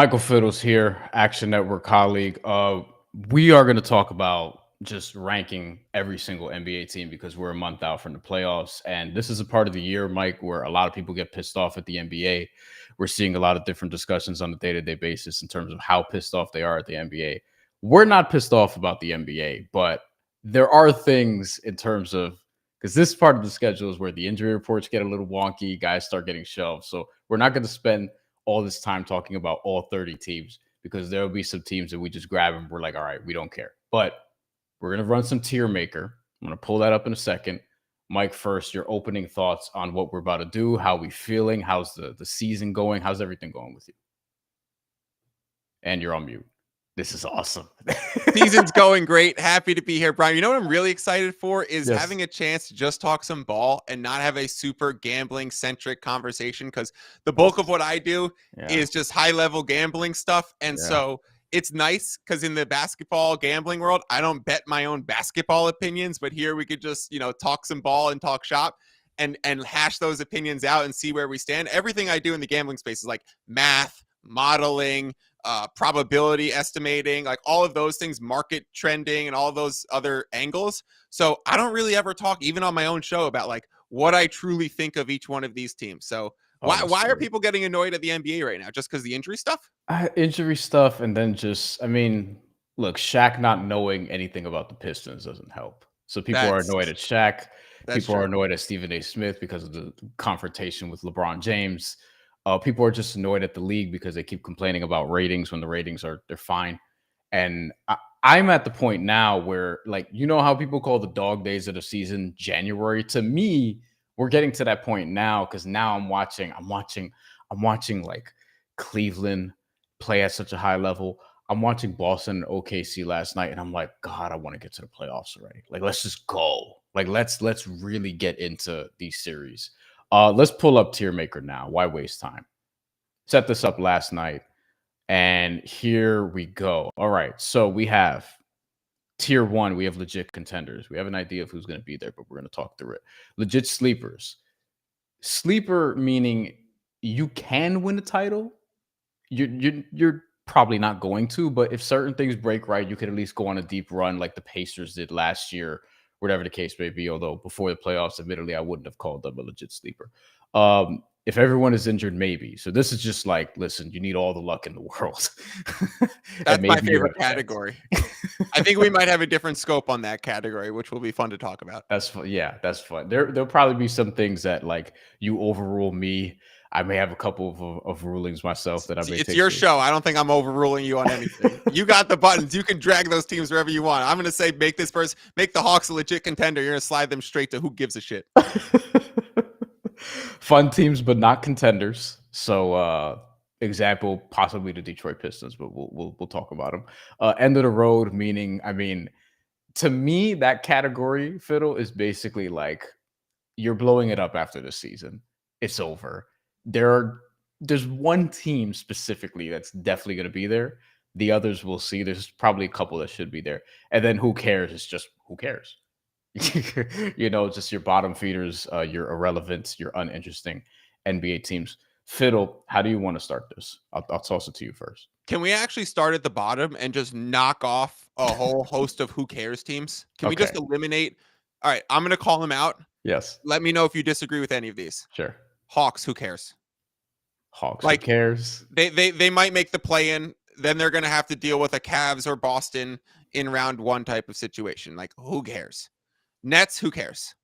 Michael Fiddle's here, Action Network colleague. We are going to talk about just ranking every single NBA team because we're a month out from the playoffs. And this is a part of the year, Mike, where a lot of people get pissed off at the NBA. We're seeing a lot of different discussions on a day to day basis in terms of how pissed off they are at the NBA. We're not pissed off about the NBA, but there are things in terms of because this part of the schedule is where the injury reports get a little wonky, guys start getting shelved. So we're not going to spend all this time talking about all 30 teams because there will be some teams that we just grab and we're like, all right, we don't care. But we're going to run some tier maker. I'm going to pull that up in a second. Mike, first, your opening thoughts on what we're about to do. How we feeling? How's the season going? How's everything going with you? And you're on mute. This is awesome. Season's going great. Happy to be here, Brian. You know what I'm really excited for is Yes. having a chance to just talk some ball and not have a super gambling centric conversation, because the bulk of what I do is just high level gambling stuff. And so it's nice because in the basketball gambling world, I don't bet my own basketball opinions, but here we could just, talk some ball and talk shop and hash those opinions out and see where we stand. Everything I do in the gambling space is like math, modeling, probability estimating, like all of those things, market trending and all of those other angles. So I don't really ever talk, even on my own show, about like what I truly think of each one of these teams. So why are people getting annoyed at the NBA right now? Just because the injury stuff? Injury stuff, and then just, look, Shaq not knowing anything about the Pistons doesn't help. So people are annoyed at Shaq. People are annoyed at Stephen A. Smith because of the confrontation with LeBron James. People are just annoyed at the league because they keep complaining about ratings when the ratings they're fine. And I'm at the point now where, like, how people call the dog days of the season January? To me, we're getting to that point now because now I'm watching like Cleveland play at such a high level. I'm watching Boston and OKC last night, and I'm like, God, I want to get to the playoffs already. Like, let's just go. Like, let's really get into these series. Let's pull up Tier Maker now. Why waste time? Set this up last night, and here we go. All right, so we have Tier 1. We have legit contenders. We have an idea of who's going to be there, but we're going to talk through it. Legit sleepers. Sleeper meaning you can win a title. You're probably not going to, but if certain things break right, you could at least go on a deep run like the Pacers did last year, whatever the case may be. Although before the playoffs, admittedly, I wouldn't have called them a legit sleeper. If everyone is injured, maybe. So this is just like, listen, you need all the luck in the world. That's my favorite category. I think we might have a different scope on that category, which will be fun to talk about. That's fun. Yeah, that's fun. There'll probably be some things that, like, you overrule me. I may have a couple of rulings myself that I may. It's your show. I don't think I'm overruling you on anything. You got the buttons. You can drag those teams wherever you want. I'm going to say make the Hawks a legit contender. You're going to slide them straight to who gives a shit. Fun teams, but not contenders. So, example, possibly the Detroit Pistons, but we'll talk about them. End of the road, meaning, to me, that category, Fiddle, is basically like you're blowing it up after the season. It's over. There's one team specifically that's definitely going to be there. The others we'll see. There's probably a couple that should be there. And then who cares? It's just who cares? Just your bottom feeders, your irrelevant, your uninteresting NBA teams. Fiddle, how do you want to start this? I'll toss it to you first. Can we actually start at the bottom and just knock off a whole host of who cares teams? Can we just eliminate? All right, I'm going to call them out. Yes. Let me know if you disagree with any of these. Sure. Hawks, who cares? Hawks, who cares? They might make the play-in. Then they're going to have to deal with a Cavs or Boston in round one type of situation. Like, who cares? Nets, who cares?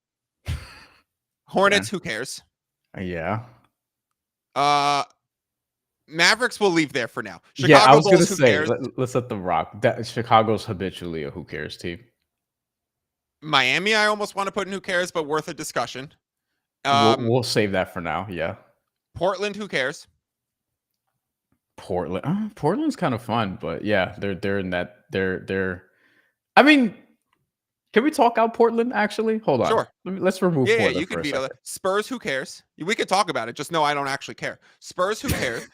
Hornets, who cares? Yeah. Mavericks will leave there for now. Chicago I was going to say, let's let them rock. Chicago's habitually a who cares team. Miami, I almost want to put in who cares, but worth a discussion. We'll save that for now. Yeah. Portland, who cares? Portland's kind of fun, but yeah, they're in that. Can we talk out Portland? Actually, hold on. Sure. Let's remove. Yeah, you can veto that. Spurs, who cares? We could talk about it. Just know I don't actually care. Spurs, who cares?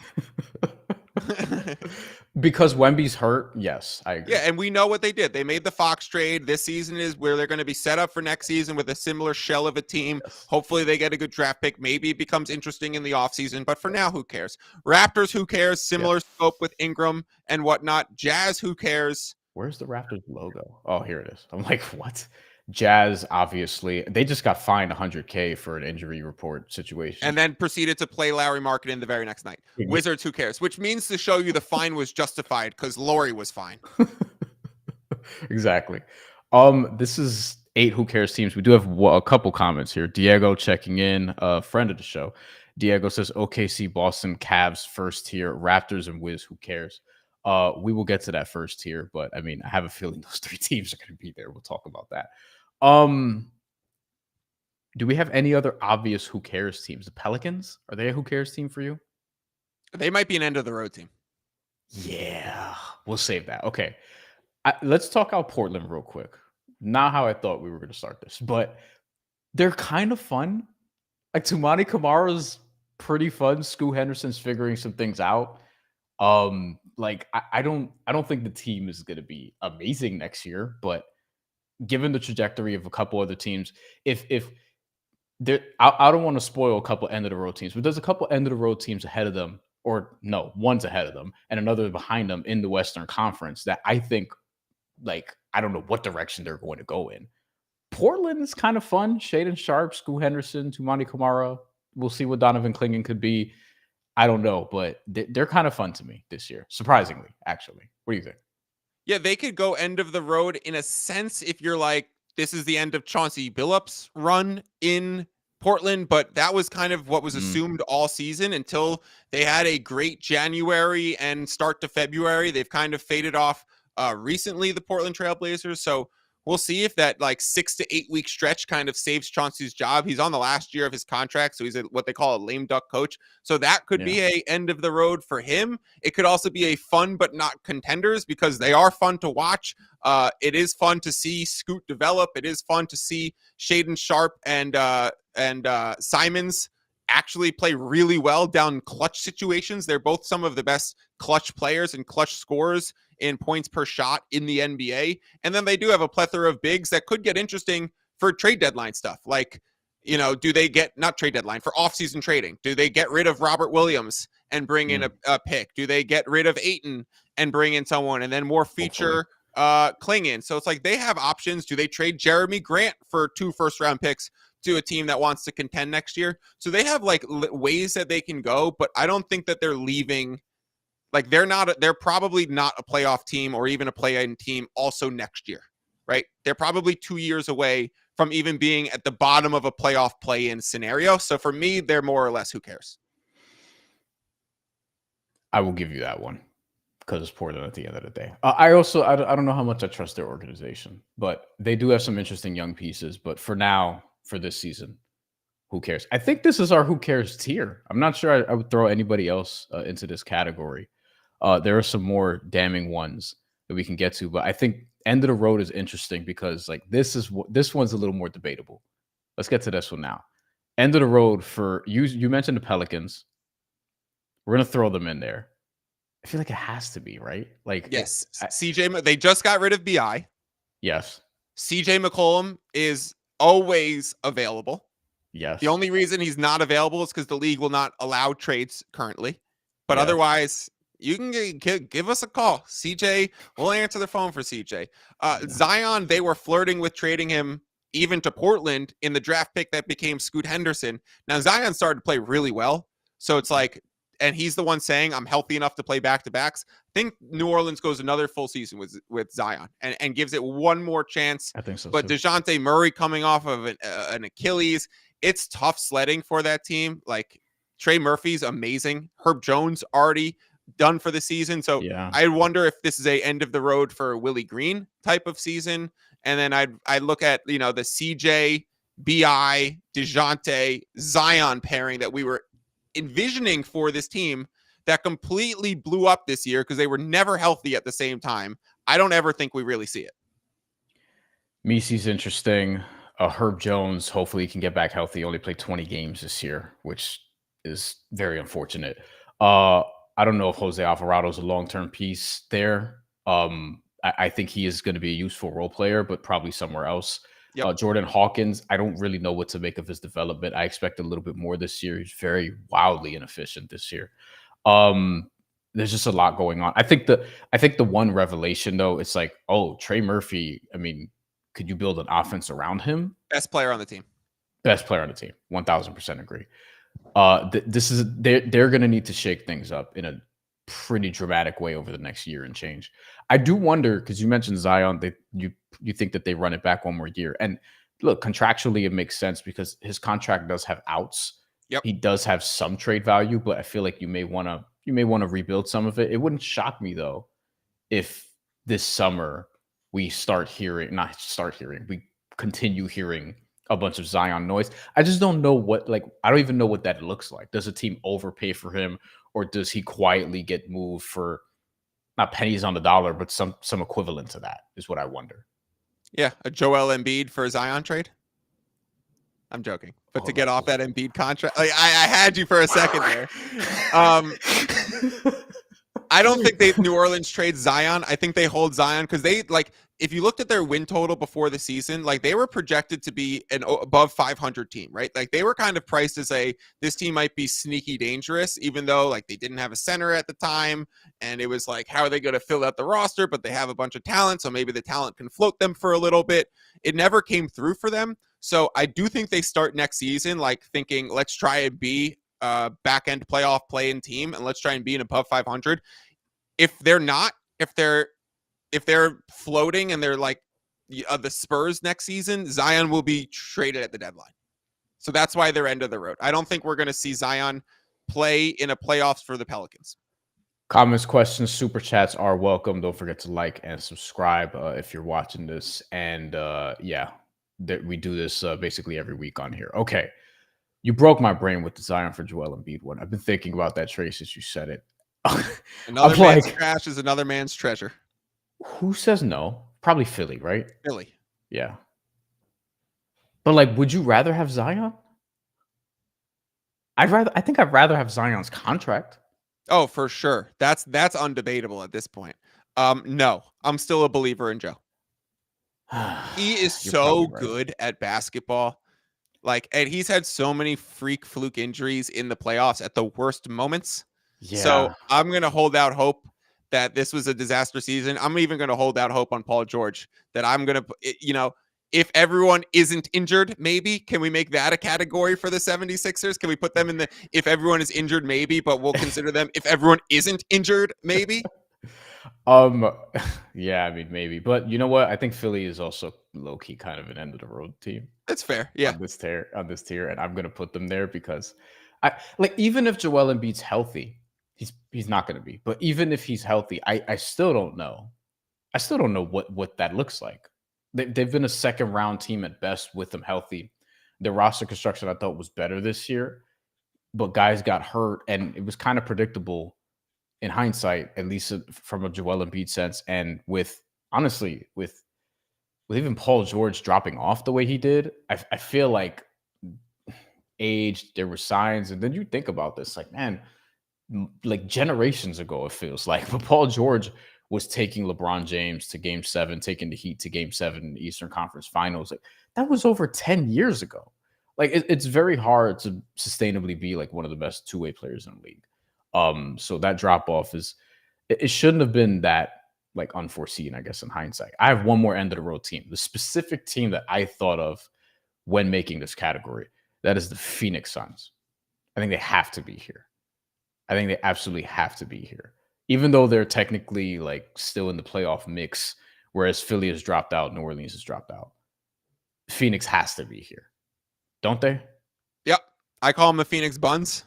Because Wemby's hurt, yes, I agree. Yeah, and we know what they did. They made the Fox trade. This season is where they're going to be set up for next season with a similar shell of a team. Yes. Hopefully they get a good draft pick. Maybe it becomes interesting in the offseason, but for now, who cares? Raptors, who cares? Similar scope with Ingram and whatnot. Jazz, who cares? Where's the Raptors logo? Oh, here it is. I'm like, what? Jazz, obviously. They just got fined $100K for an injury report situation. And then proceeded to play Larry Marketing the very next night. Wizards, who cares? Which means to show you the fine was justified because Laurie was fine. Exactly. This is 8 who cares teams. We do have a couple comments here. Diego checking in, a friend of the show. Diego says OKC, Boston, Cavs, first tier, Raptors, and Wiz, who cares? We will get to that first tier, but I mean, I have a feeling those 3 teams are going to be there. We'll talk about that. Do we have any other obvious who cares teams? The Pelicans, are they a who cares team for you? They might be an end of the road team. Yeah, we'll save that. Okay. Let's talk out Portland real quick. Not how I thought we were going to start this, but they're kind of fun. Like Tumani Kamara's pretty fun. Scoot Henderson's figuring some things out. Like I don't think the team is going to be amazing next year, but given the trajectory of a couple other teams, if there, I don't want to spoil a couple end of the road teams, but there's a couple end of the road teams ahead of them, or no, one's ahead of them and another behind them in the Western Conference that I think, like, I don't know what direction they're going to go in. Portland is kind of fun. Shaedon Sharp, Scoot Henderson, Tumani Kamara. We'll see what Donovan Clingan could be. I don't know, but they're kind of fun to me this year. Surprisingly, actually. What do you think? Yeah, they could go end of the road in a sense if you're like, this is the end of Chauncey Billups' run in Portland, but that was kind of what was assumed all season until they had a great January and start to February. They've kind of faded off recently, the Portland Trailblazers. So we'll see if that like 6 to 8 week stretch kind of saves Chauncey's job. He's on the last year of his contract, so he's what they call a lame duck coach. So that could be a end of the road for him. It could also be a fun but not contenders because they are fun to watch. It is fun to see Scoot develop. It is fun to see Shaedon Sharp and Simons actually play really well down clutch situations. They're both some of the best clutch players and clutch scorers in points per shot in the NBA. And then they do have a plethora of bigs that could get interesting for trade deadline stuff. Like, you know, do they get, not trade deadline, for offseason trading? Do they get rid of Robert Williams and bring in a pick? Do they get rid of Ayton and bring in someone and then more feature Clingan? So it's like they have options. Do they trade Jeremy Grant for 2 first-round picks to a team that wants to contend next year? So they have like ways that they can go, but I don't think that they're leaving. Like they're probably not a playoff team or even a play-in team also next year, right? They're probably 2 years away from even being at the bottom of a playoff play-in scenario. So for me, they're more or less who cares. I will give you that one because it's Portland at the end of the day. I don't know how much I trust their organization, but they do have some interesting young pieces. But for now, for this season, who cares? I think this is our who cares tier. I'm not sure I would throw anybody else into this category. There are some more damning ones that we can get to, but I think end of the road is interesting because like this one's a little more debatable. Let's get to this one now. End of the road for you. You mentioned the Pelicans. We're gonna throw them in there. I feel like it has to be, right? Like yes, CJ. They just got rid of BI. Yes. CJ McCollum is always available. Yes. The only reason he's not available is because the league will not allow trades currently. But otherwise, you can give us a call. CJ, we'll answer the phone for CJ. Zion, they were flirting with trading him even to Portland in the draft pick that became Scoot Henderson. Now, Zion started to play really well. So it's like, and he's the one saying, I'm healthy enough to play back-to-backs. I think New Orleans goes another full season with Zion and gives it one more chance. I think so. But too. DeJounte Murray coming off of an Achilles, it's tough sledding for that team. Like Trey Murphy's amazing. Herb Jones already done for the season. So I wonder if this is a end of the road for Willie Green type of season. And then I'd look at, the CJ, BI, DeJounte, Zion pairing that we were envisioning for this team that completely blew up this year because they were never healthy at the same time. I don't ever think we really see it. Misi's interesting. Herb Jones, hopefully he can get back healthy. He only played 20 games this year, which is very unfortunate. I don't know if Jose Alvarado is a long-term piece there. I think he is going to be a useful role player, but probably somewhere else. Yep. Jordan Hawkins, I don't really know what to make of his development. I expect a little bit more this year. He's very wildly inefficient this year. There's just a lot going on. I think the one revelation though, it's like, oh, Trey Murphy. I mean, could you build an offense around him? Best player on the team. Best player on the team. 1000% agree. This is they're going to need to shake things up in a pretty dramatic way over the next year and change. I do wonder, because you mentioned Zion, you think that they run it back one more year. And look, contractually it makes sense because his contract does have outs. Yep. He does have some trade value, but I feel like you may want to rebuild some of it. It wouldn't shock me though if this summer we continue hearing a bunch of Zion noise. I just don't know I don't even know what that looks like. Does a team overpay for him, or does he quietly get moved for not pennies on the dollar, but some equivalent to that is what I wonder. Yeah, a Joel Embiid for a Zion trade. I'm joking, but to get off that Embiid contract, like I had you for a second there. I don't think New Orleans trades Zion. I think they hold Zion because they if you looked at their win total before the season, like they were projected to be an above 500 team, right? Like they were kind of priced as this team might be sneaky dangerous, even though like they didn't have a center at the time. And it was like, how are they going to fill out the roster? But they have a bunch of talent. So maybe the talent can float them for a little bit. It never came through for them. So I do think they start next season, like thinking, let's try and be back end playoff play-in team, and let's try and be an above 500. If they're not, if they're floating and they're like the Spurs next season, Zion will be traded at the deadline. So that's why they're end of the road. I don't think we're going to see Zion play in a playoffs for the Pelicans. Comments, questions, super chats are welcome. Don't forget to like and subscribe if you're watching this. And we do this basically every week on here. Okay. You broke my brain with the Zion for Joel Embiid one. I've been thinking about that trade since you said it. Another man's trash is another man's treasure. Who says no? Probably Philly, right? Philly. Yeah. But would you rather have Zion? I think I'd rather have Zion's contract. Oh, for sure. That's undebatable at this point. No, I'm still a believer in Joe. He is so good at basketball. And he's had so many fluke injuries in the playoffs at the worst moments. Yeah. So I'm going to hold out hope that this was a disaster season. I'm even going to hold out hope on Paul George that I'm going to, if everyone isn't injured, maybe, can we make that a category for the 76ers? Can we put them in the, if everyone is injured, maybe, but we'll consider them if everyone isn't injured, maybe? Yeah, I mean, maybe, but you know what? I think Philly is also low key kind of an end of the road team. That's fair. Yeah. On this tier. And I'm going to put them there because even if Joel Embiid's healthy, he's not going to be, but even if he's healthy, I still don't know. I still don't know what that looks like. They've been a second round team at best with them healthy. Their roster construction I thought was better this year, but guys got hurt and it was kind of predictable in hindsight, at least from a Joel Embiid sense. And with even Paul George dropping off the way he did, I feel like age, there were signs. And then you think about this, generations ago, it feels like, but Paul George was taking LeBron James to Game 7, taking the Heat to Game 7 in the Eastern Conference Finals. That was over 10 years ago. It's very hard to sustainably be one of the best two-way players in the league. So that drop off it shouldn't have been that unforeseen, I guess, in hindsight. I have one more end of the road team, the specific team that I thought of when making this category. That is the Phoenix Suns. I think they have to be here. I think they absolutely have to be here. Even though they're technically still in the playoff mix, whereas Philly has dropped out, New Orleans has dropped out. Phoenix has to be here. Don't they? Yep. I call them the Phoenix Buns.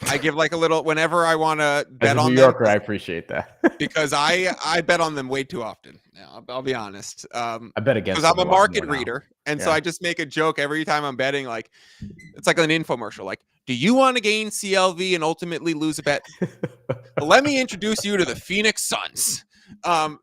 I give a little whenever I want to bet on New Yorker, I appreciate that. because I bet on them way too often. Now, I'll be honest. I bet against because I'm a market reader, and so I just make a joke every time I'm betting. It's like an infomercial. Do you want to gain CLV and ultimately lose a bet? Let me introduce you to the Phoenix Suns.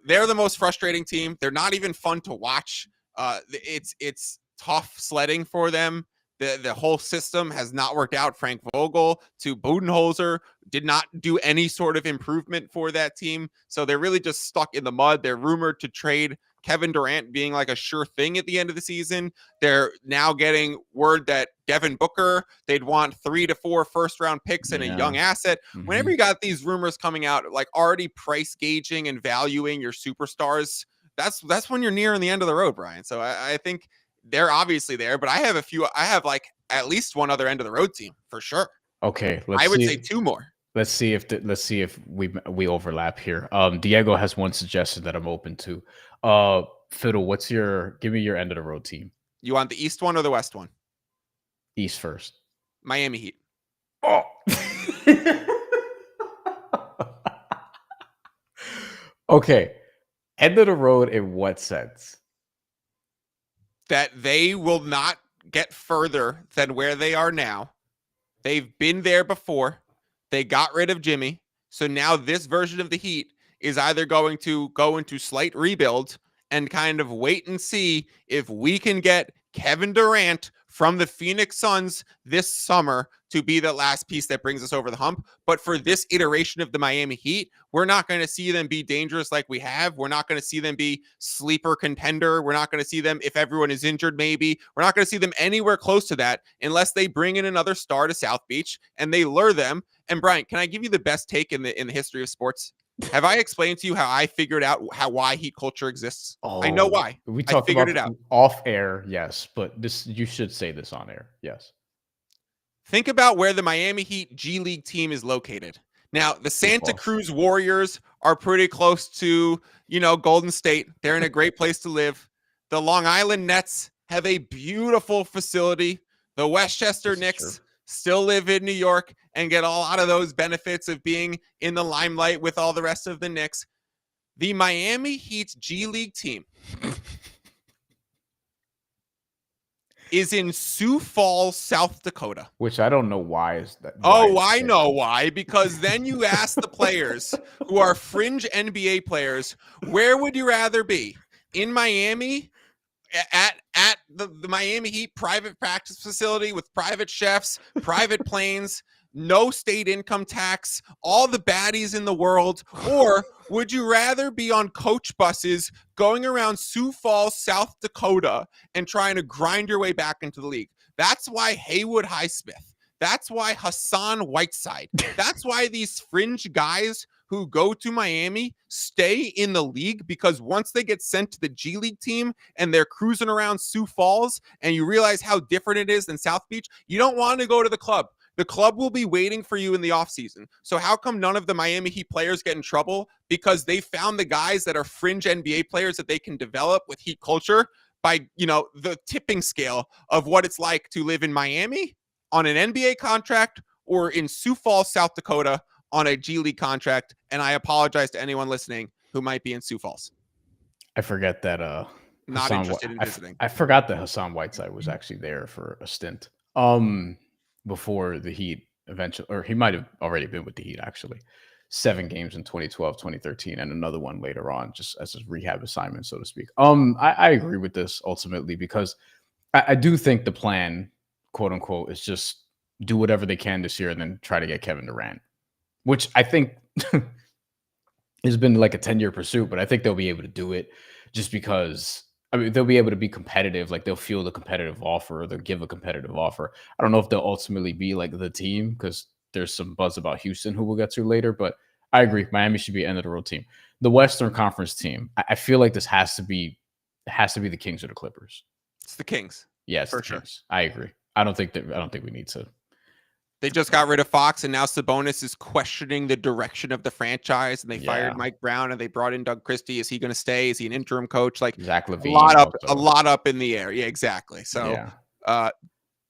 They're the most frustrating team. They're not even fun to watch. It's tough sledding for them. The whole system has not worked out. Frank Vogel to Budenholzer did not do any sort of improvement for that team. So they're really just stuck in the mud. They're rumored to trade Kevin Durant being like a sure thing at the end of the season. They're now getting word that Devin Booker, they'd want 3 to 4 first-round picks and a young asset. Whenever you got these rumors coming out, like already price gauging and valuing your superstars, that's when you're nearing the end of the road, Brian. So I think they're obviously there, but I have like at least one other end of the road team for sure. Okay, I would say 2 more. Let's see if we overlap here. Diego has one suggestion that I'm open to. Fiddle, give me your end of the road team. You want the East one or the West one? East first. Miami Heat. Oh. Okay. End of the road in what sense? That they will not get further than where they are now. They've been there before. They got rid of Jimmy. So now this version of the Heat is either going to go into slight rebuild and kind of wait and see if we can get Kevin Durant from the Phoenix Suns this summer to be the last piece that brings us over the hump. But for this iteration of the Miami Heat, we're not going to see them be dangerous like we have. We're not going to see them be sleeper contender. We're not going to see them, if everyone is injured, maybe. We're not going to see them anywhere close to that unless they bring in another star to South Beach and they lure them. And Brian, can I give you the best take in the history of sports? Have I explained to you how I figured out why Heat culture exists? I know why. We talked about it out off air, yes, but you should say this on air, yes. Think about where the Miami Heat G League team is located. Now, the Santa Cruz Warriors are pretty close to, Golden State. They're in a great place to live. The Long Island Nets have a beautiful facility. The Westchester Knicks still live in New York and get a lot of those benefits of being in the limelight with all the rest of the Knicks. The Miami Heat's G League team is in Sioux Falls, South Dakota. Which I don't know why is that. I know why. Because then you ask the players who are fringe NBA players, where would you rather be? In Miami? At the Miami Heat private practice facility with private chefs, private planes, no state income tax, all the baddies in the world? Or would you rather be on coach buses going around Sioux Falls, South Dakota and trying to grind your way back into the league? That's why Haywood Highsmith. That's why Hassan Whiteside. That's why these fringe guys who go to Miami stay in the league, because once they get sent to the G League team and they're cruising around Sioux Falls and you realize how different it is than South Beach, you don't want to go to the club. The club will be waiting for you in the offseason. So how come none of the Miami Heat players get in trouble? Because they found the guys that are fringe NBA players that they can develop with Heat culture by, the tipping scale of what it's like to live in Miami on an NBA contract or in Sioux Falls, South Dakota on a G League contract. And I apologize to anyone listening who might be in Sioux Falls. I forget that not interested in visiting. I forgot that Hassan Whiteside was actually there for a stint before the Heat eventually, or he might have already been with the Heat actually. 7 games in 2012, 2013, and another one later on, just as a rehab assignment, so to speak. I agree with this ultimately because I do think the plan, quote unquote, is just do whatever they can this year and then try to get Kevin Durant, which I think has been like a 10-year pursuit, but I think they'll be able to do it just because, they'll be able to be competitive. Like they'll feel the competitive offer, or they'll give a competitive offer. I don't know if they'll ultimately be like the team because there's some buzz about Houston who we'll get to later, but I agree. Miami should be end of the road team. The Western Conference team, I feel like this has to be the Kings or the Clippers. It's the Kings. Yes, for sure. Kings. I agree. I don't think we need to. They just got rid of Fox, and now Sabonis is questioning the direction of the franchise. And they fired Mike Brown, and they brought in Doug Christie. Is he going to stay? Is he an interim coach? Like Zach LaVine, a lot up in the air. Yeah, exactly. So,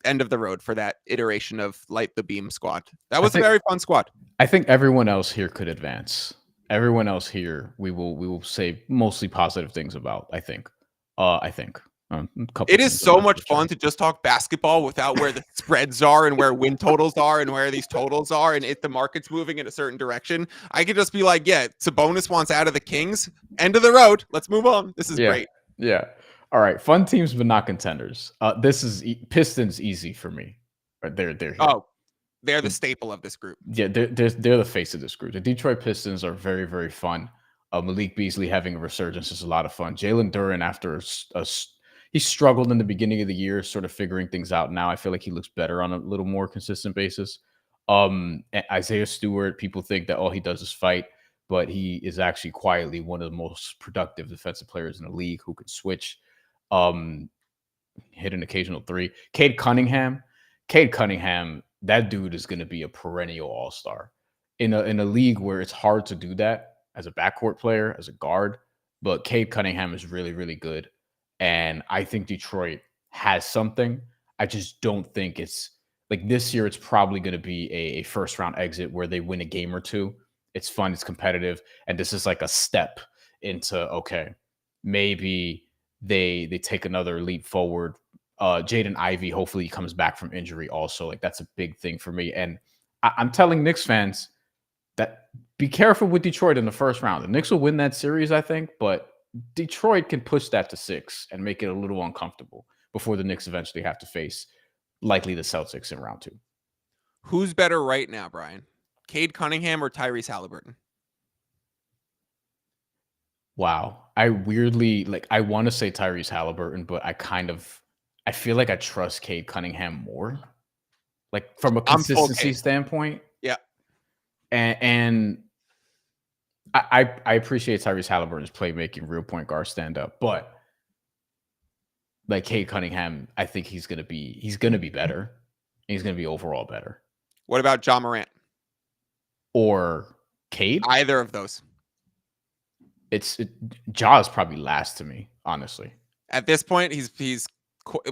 end of the road for that iteration of Light the Beam squad. That was a very fun squad. I think everyone else here could advance. Everyone else here, we will say mostly positive things about. I think. It is so much fun to just talk basketball without where the spreads are and where win totals are and where these totals are. And if the market's moving in a certain direction, I could just be like, Sabonis wants out of the Kings. End of the road. Let's move on. This is great. Yeah. All right, fun teams but not contenders. This is Pistons easy for me. They're here. Oh, they're the staple of this group. Yeah, they're the face of this group. The Detroit Pistons are very, very fun. Malik Beasley having a resurgence is a lot of fun. Jalen Duren, after he struggled in the beginning of the year, sort of figuring things out now. I feel like he looks better on a little more consistent basis. Isaiah Stewart, people think that all he does is fight, but he is actually quietly one of the most productive defensive players in the league who can switch. Hit an occasional three. Cade Cunningham, that dude is going to be a perennial all-star in a league where it's hard to do that as a backcourt player, as a guard. But Cade Cunningham is really, really good. And I think Detroit has something. I just don't think it's like this year. It's probably going to be a first round exit where they win a game or two. It's fun. It's competitive. And this is like a step into, okay, maybe they take another leap forward. Jaden Ivey, hopefully he comes back from injury also. Like that's a big thing for me. And I'm telling Knicks fans that be careful with Detroit in the first round. The Knicks will win that series, I think, but Detroit can push that to 6 and make it a little uncomfortable before the Knicks eventually have to face likely the Celtics in round 2. Who's better right now, Brian? Cade Cunningham or Tyrese Halliburton? Wow. I weirdly I want to say Tyrese Halliburton, but I feel like I trust Cade Cunningham more, like from a consistency standpoint. Yeah. And I appreciate Tyrese Halliburton's playmaking, real point guard stand up, but like Cade Cunningham, I think he's gonna be better. He's gonna be overall better. What about Ja Morant? Or Cade? Either of those. Ja is probably last to me, honestly. At this point, he's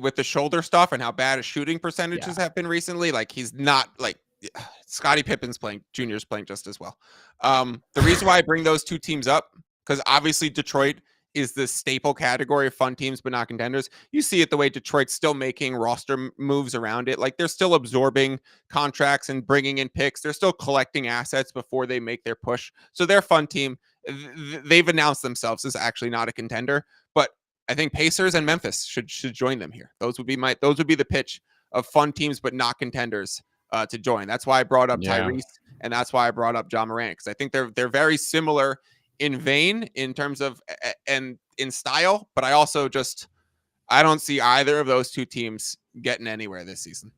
with the shoulder stuff and how bad his shooting percentages have been recently. Like he's not like Scottie Pippen's Junior's playing just as well. The reason why I bring those two teams up, because obviously Detroit is the staple category of fun teams but not contenders. You see it the way Detroit's still making roster moves around it. Like they're still absorbing contracts and bringing in picks. They're still collecting assets before they make their push. So they're a fun team. They've announced themselves as actually not a contender, but I think Pacers and Memphis should join them here. Those would be the pitch of fun teams but not contenders to join. That's why I brought up Tyrese, and that's why I brought up Ja Morant, because I think they're very similar in vein in terms of and in style, but I don't see either of those two teams getting anywhere this season.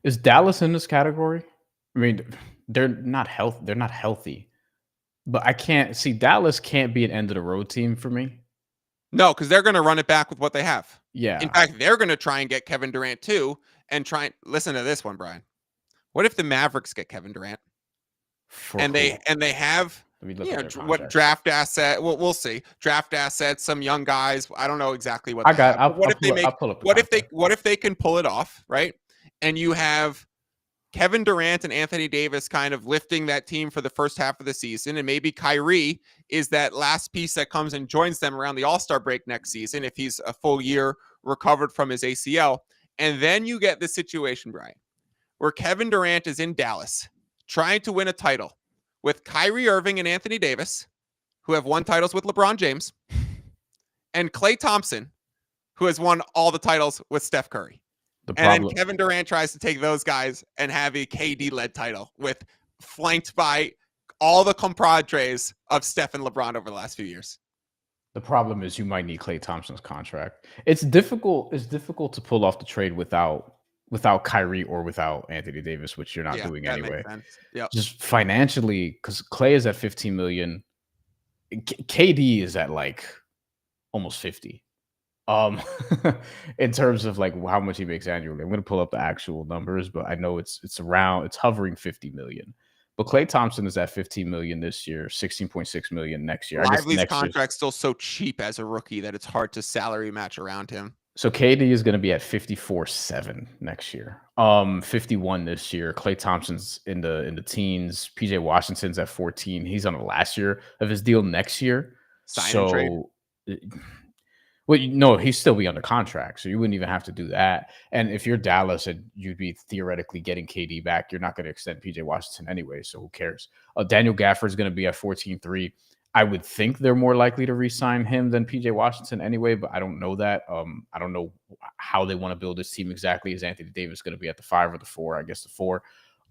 Is Dallas in this category? I mean, they're not healthy. But I can't see Dallas can't be an end of the road team for me. No, because they're going to run it back with what they have. Yeah. In fact, they're going to try and get Kevin Durant too, and listen to this one, Brian. What if the Mavericks get Kevin Durant? They have what draft asset? Well, we'll see. Draft assets, some young guys. I don't know exactly what if they can pull it off, right? And you have Kevin Durant and Anthony Davis kind of lifting that team for the first half of the season, and maybe Kyrie is that last piece that comes and joins them around the All-Star break next season if he's a full year recovered from his ACL. And then you get the situation, Brian, where Kevin Durant is in Dallas trying to win a title with Kyrie Irving and Anthony Davis, who have won titles with LeBron James, and Klay Thompson, who has won all the titles with Steph Curry. And then Kevin Durant tries to take those guys and have a KD-led title flanked by all the compadres of Steph and LeBron over the last few years. The problem is you might need Klay Thompson's contract. It's difficult to pull off the trade without Kyrie or without Anthony Davis, which you're not doing anyway. Yep. Just financially, because Klay is at $15 million. KD is at like almost 50. In terms of like how much he makes annually. I'm going to pull up the actual numbers, but I know it's hovering 50 million. But Klay Thompson is at 15 million this year, 16.6 million next year. Lively's contract's still so cheap as a rookie that it's hard to salary match around him. So KD is going to be at 54.7 next year. 51 this year. Klay Thompson's in the teens. PJ Washington's at 14. He's on the last year of his deal next year. Sign and trade. Well, no, he'd still be under contract, so you wouldn't even have to do that. And if you're Dallas and you'd be theoretically getting KD back, you're not going to extend PJ Washington anyway, so who cares? Daniel Gafford's going to be at 14.3. I would think they're more likely to re-sign him than PJ Washington anyway, but I don't know that. I don't know how they want to build this team exactly. Is Anthony Davis going to be at the 5 or the 4? I guess the 4.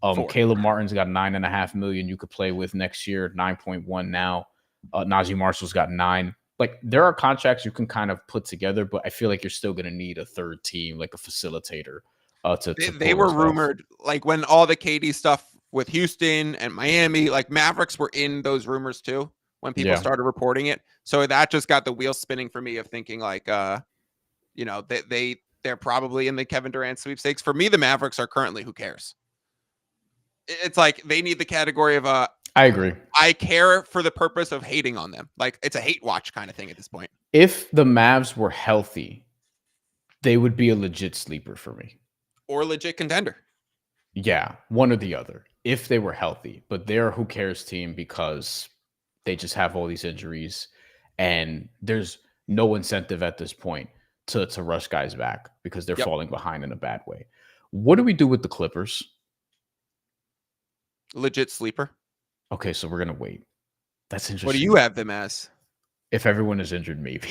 4. Caleb Martin's got $9.5 million you could play with next year, 9.1 now. Najee Marshall's got 9. Like, there are contracts you can kind of put together, but I feel like you're still going to need a third team, like a facilitator. They were rumored, like when all the KD stuff with Houston and Miami, like Mavericks were in those rumors too when people started reporting it. So that just got the wheels spinning for me of thinking like, you know, they're probably in the Kevin Durant sweepstakes. For me, the Mavericks are currently who cares. It's like they need the category of I agree. I care for the purpose of hating on them. Like it's a hate watch kind of thing at this point. If the Mavs were healthy, they would be a legit sleeper for me. Or legit contender. Yeah, one or the other. If they were healthy, but they're a who cares team because they just have all these injuries, and there's no incentive at this point to rush guys back because they're falling behind in a bad way. What do we do with the Clippers? Legit sleeper. Okay, so we're gonna wait. That's interesting. What do you have them as? If everyone is injured, maybe.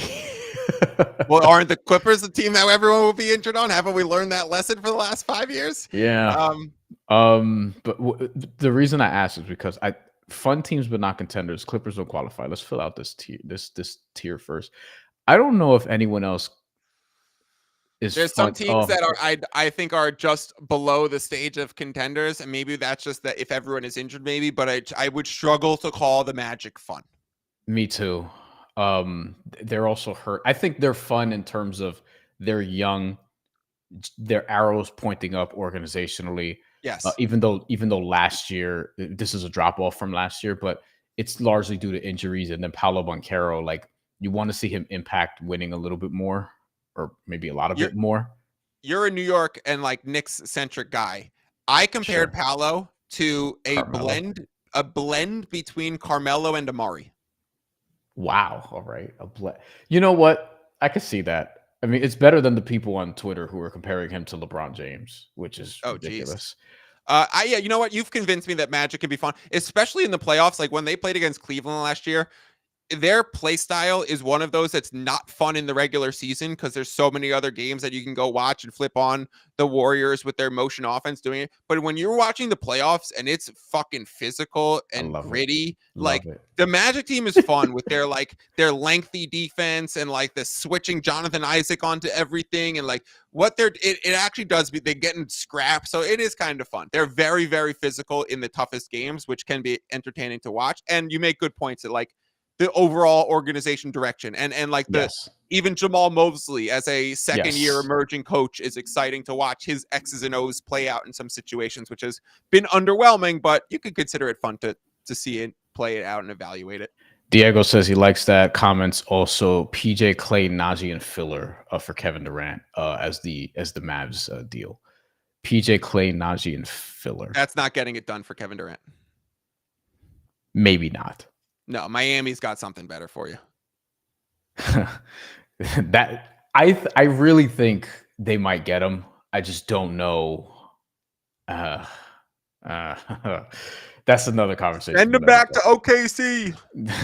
Well, aren't the Clippers the team that everyone will be injured on? Haven't we learned that lesson for the last 5 years? Yeah. But the reason I asked is because fun teams but not contenders. Clippers don't qualify. Let's fill out this tier. This tier first. I don't know if anyone else is. There's some teams that are I think are just below the stage of contenders, and maybe that's just that if everyone is injured, maybe. But I would struggle to call the Magic fun. Me too. They're also hurt. I think they're fun in terms of they're young, their arrows pointing up organizationally. Yes. Even though last year this is a drop off from last year, but it's largely due to injuries. And then Paolo Banchero, like you want to see him impact winning a little bit more, or maybe a lot of it more. You're a New York and like Knicks centric guy. I compared Paolo to a blend between Carmelo and Amari. Wow. All right. You know what? I could see that. I mean, it's better than the people on Twitter who are comparing him to LeBron James, which is ridiculous. Yeah, you know what? You've convinced me that Magic can be fun, especially in the playoffs. Like when they played against Cleveland last year, their play style is one of those that's not fun in the regular season because there's so many other games that you can go watch and flip on the Warriors with their motion offense doing it. But when you're watching the playoffs and it's fucking physical and gritty, like the Magic team is fun with their lengthy defense and like the switching Jonathan Isaac onto everything and like what it actually does be they get in scrap. So it is kind of fun. They're very, very physical in the toughest games, which can be entertaining to watch. And you make good points that like the overall organization direction and like even Jamal Mosley as a second year emerging coach is exciting to watch his X's and O's play out in some situations, which has been underwhelming, but you could consider it fun to see it play it out and evaluate it. Diego says he likes that. Comments also PJ, Clay, Najee, and filler for Kevin Durant as the Mavs deal. PJ, Clay, Najee, and filler. That's not getting it done for Kevin Durant. Maybe not. No, Miami's got something better for you. That I really think they might get him. I just don't know. That's another conversation. Send him back to OKC.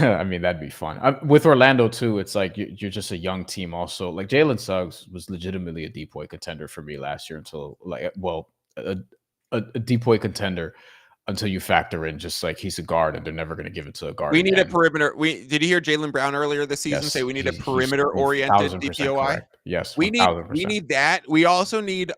I mean, that'd be fun. With Orlando too, it's like you're just a young team. Also, like Jalen Suggs was legitimately a depoy contender for me last year until a depoy contender. Until you factor in just like he's a guard and they're never going to give it to a guard. We need a perimeter. Did you hear Jaylen Brown earlier this season say we need a perimeter oriented DPOI? Correct. Yes, we need that. We also need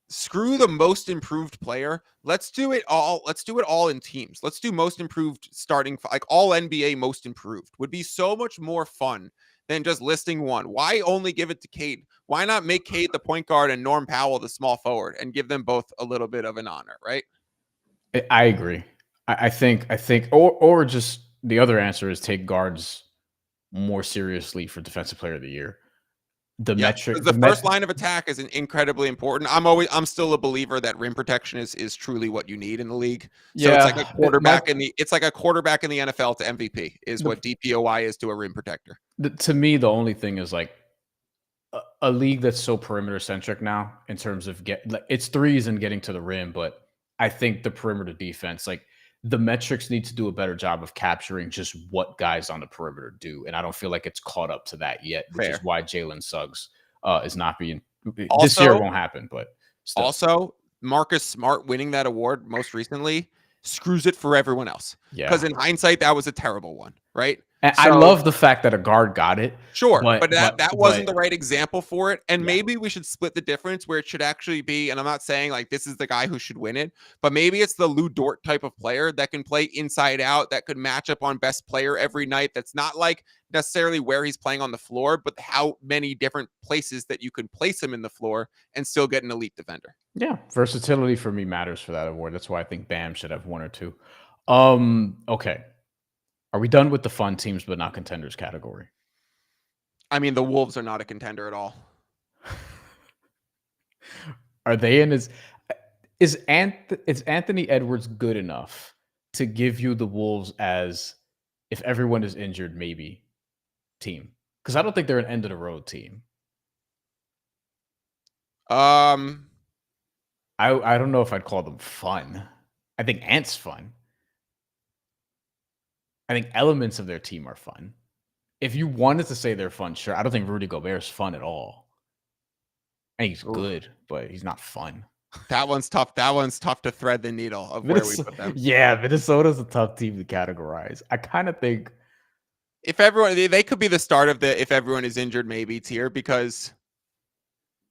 screw the most improved player. Let's do it all. Let's do it all in teams. Let's do most improved starting, like all NBA most improved would be so much more fun than just listing one. Why only give it to Cade? Why not make Cade the point guard and Norm Powell the small forward and give them both a little bit of an honor, right? I agree. I think, or just the other answer is take guards more seriously for Defensive Player of the Year. The first line of attack is incredibly important. I'm still a believer that rim protection is truly what you need in the league. So it's like a quarterback in the NFL to MVP is what DPOI is to a rim protector. To me, the only thing is like a league that's so perimeter centric now in terms of it's threes and getting to the rim, but I think the perimeter defense, like the metrics need to do a better job of capturing just what guys on the perimeter do, and I don't feel like it's caught up to that yet, which is why Jalen Suggs is not being. This year won't happen, but still. Also, Marcus Smart winning that award most recently screws it for everyone else. Because in hindsight, that was a terrible one, right? And I love the fact that a guard got it. Sure, but that wasn't the right example for it. And maybe we should split the difference where it should actually be, and I'm not saying like this is the guy who should win it, but maybe it's the Lou Dort type of player that can play inside out, that could match up on best player every night. That's not like necessarily where he's playing on the floor, but how many different places that you can place him in the floor and still get an elite defender. Yeah, versatility for me matters for that award. That's why I think Bam should have one or two. Okay. Are we done with the fun teams but not contenders category? I mean, the Wolves are not a contender at all. Are they in is Anthony Edwards good enough to give you the Wolves as if everyone is injured, maybe team? Because I don't think they're an end of the road team. I don't know if I'd call them fun. I think Ant's fun. I think elements of their team are fun. If you wanted to say they're fun, sure. I don't think Rudy Gobert's fun at all. And he's good, but he's not fun. That one's tough. That one's tough to thread the needle of where we put them. Yeah, Minnesota's a tough team to categorize. I kind of think if everyone, they could be the start of the if everyone is injured maybe tier, because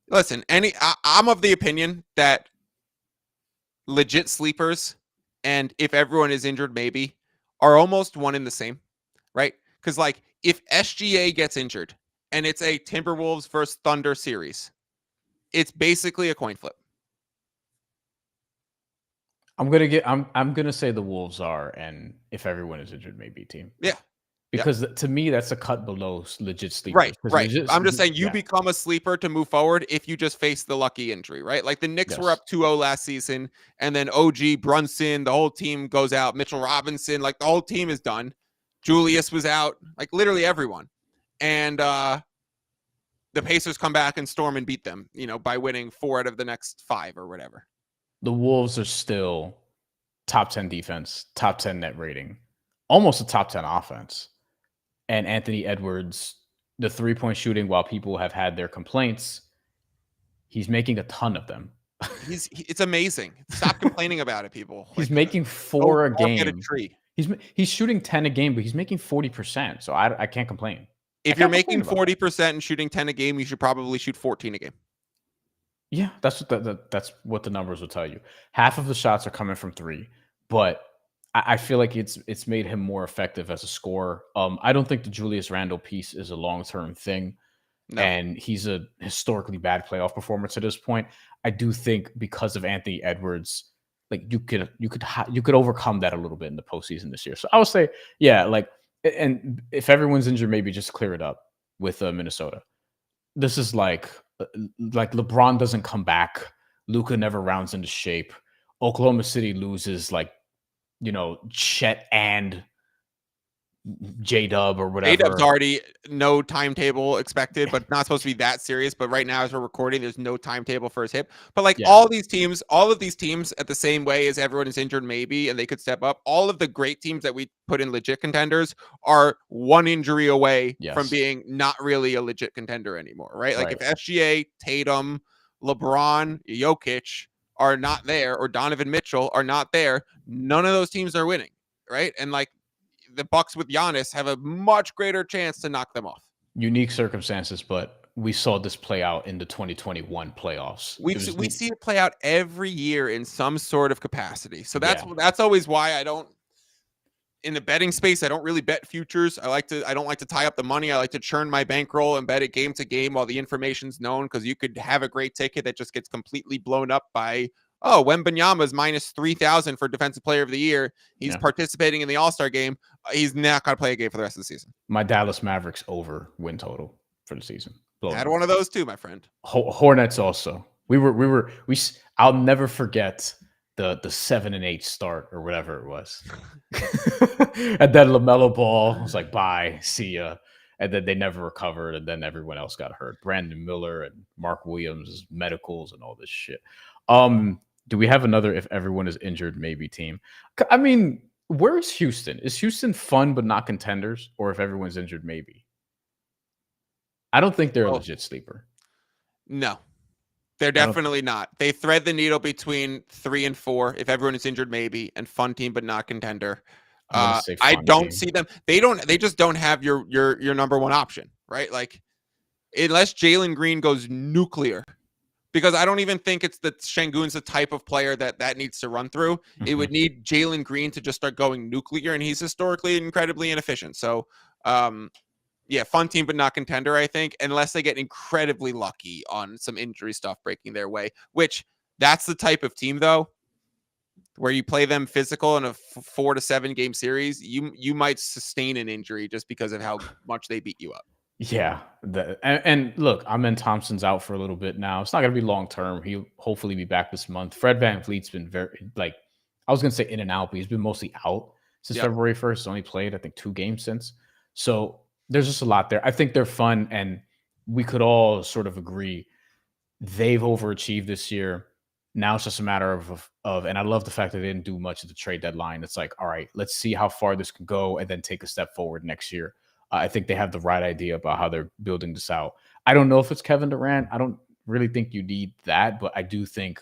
listen, I'm of the opinion that legit sleepers and if everyone is injured maybe are almost one in the same, right? Because like if SGA gets injured and it's a Timberwolves versus Thunder series, it's basically a coin flip. I'm gonna say the Wolves are, and if everyone is injured, maybe team. Yeah. Because to me, that's a cut below legit sleepers. Right. I'm just saying you become a sleeper to move forward if you just face the lucky injury, right? Like the Knicks were up 2-0 last season, and then OG, Brunson, the whole team goes out. Mitchell Robinson, like the whole team is done. Julius was out, like literally everyone. And the Pacers come back and storm and beat them, by winning 4 out of the next 5 or whatever. The Wolves are still top 10 defense, top 10 net rating, almost a top 10 offense. And Anthony Edwards, the 3-point shooting, while people have had their complaints, he's making a ton of them. It's amazing. Stop complaining about it, people. He's making 4 a game. Get a tree. He's shooting 10 a game, but he's making 40%. So I can't complain. If you're making 40% and shooting 10 a game, you should probably shoot 14 a game. Yeah, that's what the numbers will tell you. Half of the shots are coming from 3, but I feel like it's made him more effective as a scorer. I don't think the Julius Randle piece is a long-term thing, and he's a historically bad playoff performer to this point. I do think because of Anthony Edwards, like you could overcome that a little bit in the postseason this year. So I would say, yeah, like, and if everyone's injured, maybe just clear it up with Minnesota. This is like LeBron doesn't come back. Luka never rounds into shape. Oklahoma City loses like, Chet and J-Dub or whatever. J-Dub's already no timetable expected, but not supposed to be that serious. But right now, as we're recording, there's no timetable for his hip. But like all of these teams at the same way as everyone is injured maybe, and they could step up. All of the great teams that we put in legit contenders are one injury away from being not really a legit contender anymore, right? Like if SGA, Tatum, LeBron, Jokic are not there, or Donovan Mitchell are not there, none of those teams are winning, right? And like the Bucks with Giannis have a much greater chance to knock them off. Unique circumstances, but we saw this play out in the 2021 playoffs. We see it play out every year in some sort of capacity. So that's always why I don't, in the betting space, I don't really bet futures. I don't like to tie up the money. I like to churn my bankroll and bet it game to game while the information's known, because you could have a great ticket that just gets completely blown up by, Wembanyama's minus 3,000 for Defensive Player of the Year. He's participating in the All-Star game. He's not going to play a game for the rest of the season. My Dallas Mavericks over win total for the season. I had one of those too, my friend. Hornets also. I'll never forget the 7-8 start or whatever it was. And then LaMelo Ball was like, bye, see ya. And then they never recovered, and then everyone else got hurt. Brandon Miller and Mark Williams' medicals and all this shit. Do we have another if everyone is injured maybe team? I mean, where's Houston? Is Houston fun but not contenders, or if everyone's injured maybe? I don't think they're a legit sleeper. No, they're definitely not. They thread the needle between 3 and 4 if everyone is injured maybe, and fun team but not contender. I don't see them. They just don't have your number one option, right? Like, unless Jalen Green goes nuclear, because I don't even think it's that Şengün's the type of player that needs to run through. It would need Jalen Green to just start going nuclear, and he's historically incredibly inefficient. So, yeah, fun team but not contender, I think, unless they get incredibly lucky on some injury stuff breaking their way, which that's the type of team, though, where you play them physical in a 4 to 7 game series, you might sustain an injury just because of how much they beat you up. Yeah, and look, Amen Thompson's out for a little bit now. It's not going to be long term. He'll hopefully be back this month. Fred VanVleet's been very, like, I was going to say in and out, but he's been mostly out since February 1st. He's only played, I think, 2 games since. So there's just a lot there. I think they're fun, and we could all sort of agree they've overachieved this year. Now it's just a matter of, and I love the fact that they didn't do much at the trade deadline. It's like, all right, let's see how far this can go and then take a step forward next year. I think they have the right idea about how they're building this out. I don't know if it's Kevin Durant. I don't really think you need that, but I do think,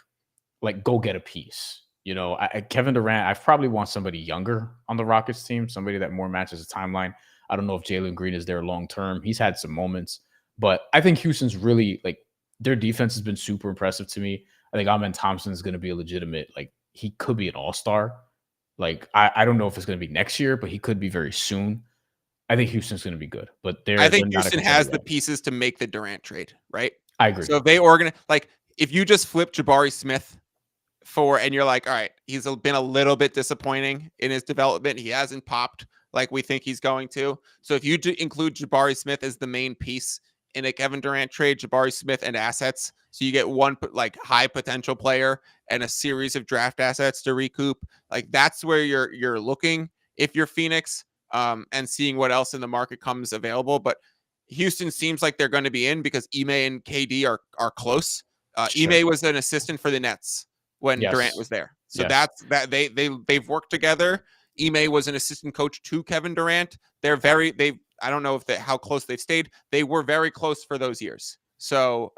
like, go get a piece. You know, Kevin Durant, I probably want somebody younger on the Rockets team, somebody that more matches the timeline. I don't know if Jalen Green is there long term. He's had some moments, but I think Houston's really, like, their defense has been super impressive to me. I think Amen Thompson is going to be a legitimate, like, he could be an all-star. Like, I don't know if it's going to be next year, but he could be very soon. I think Houston's going to be good, but I think Houston has the pieces to make the Durant trade, right? I agree. So if they organize, like, if you just flip Jabari Smith and you're like, all right, he's been a little bit disappointing in his development. He hasn't popped like we think he's going to. So if you include Jabari Smith as the main piece in a Kevin Durant trade, Jabari Smith and assets, so you get one, like, high potential player and a series of draft assets to recoup. Like, that's where you're looking if you're Phoenix. And seeing what else in the market comes available. But Houston seems like they're going to be in because Ime and KD are close. Ime was an assistant for the Nets when Durant was there. So that's that they've worked together. Ime was an assistant coach to Kevin Durant. I don't know how close they've stayed. They were very close for those years. So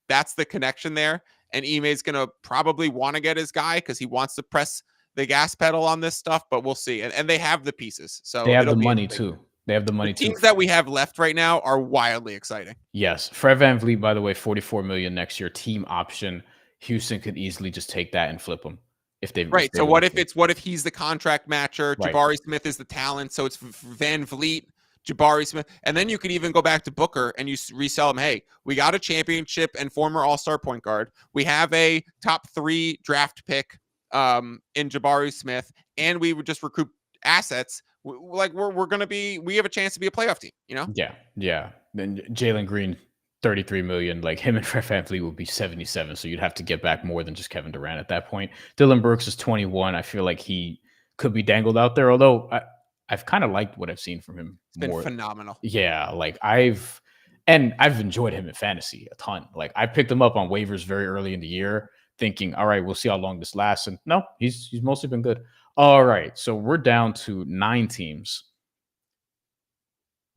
that's the connection there. And Ime's going to probably want to get his guy because he wants to press the gas pedal on this stuff, but we'll see. And they have the pieces. So they have the money too. They have the money too. Teams that we have left right now are wildly exciting. Yes. Fred VanVleet, by the way, $44 million next year, team option. Houston could easily just take that and flip him if they right. So what if he's the contract matcher? Right. Jabari Smith is the talent. So it's VanVleet, Jabari Smith. And then you could even go back to Booker and you resell him. Hey, we got a championship and former all-star point guard. We have a top 3 draft pick in Jabari Smith, and we would just recruit assets. Like we have a chance to be a playoff team, you know? Yeah. Then Jalen Green, 33 million, like him and Fred VanVleet would be 77. So you'd have to get back more than just Kevin Durant at that point. Dylan Brooks is 21. I feel like he could be dangled out there, although I've kind of liked what I've seen from him. It's been phenomenal. Yeah. Like I've enjoyed him in fantasy a ton. Like I picked him up on waivers very early in the year, thinking, all right, we'll see how long this lasts. And no, he's mostly been good. All right. So we're down to 9 teams.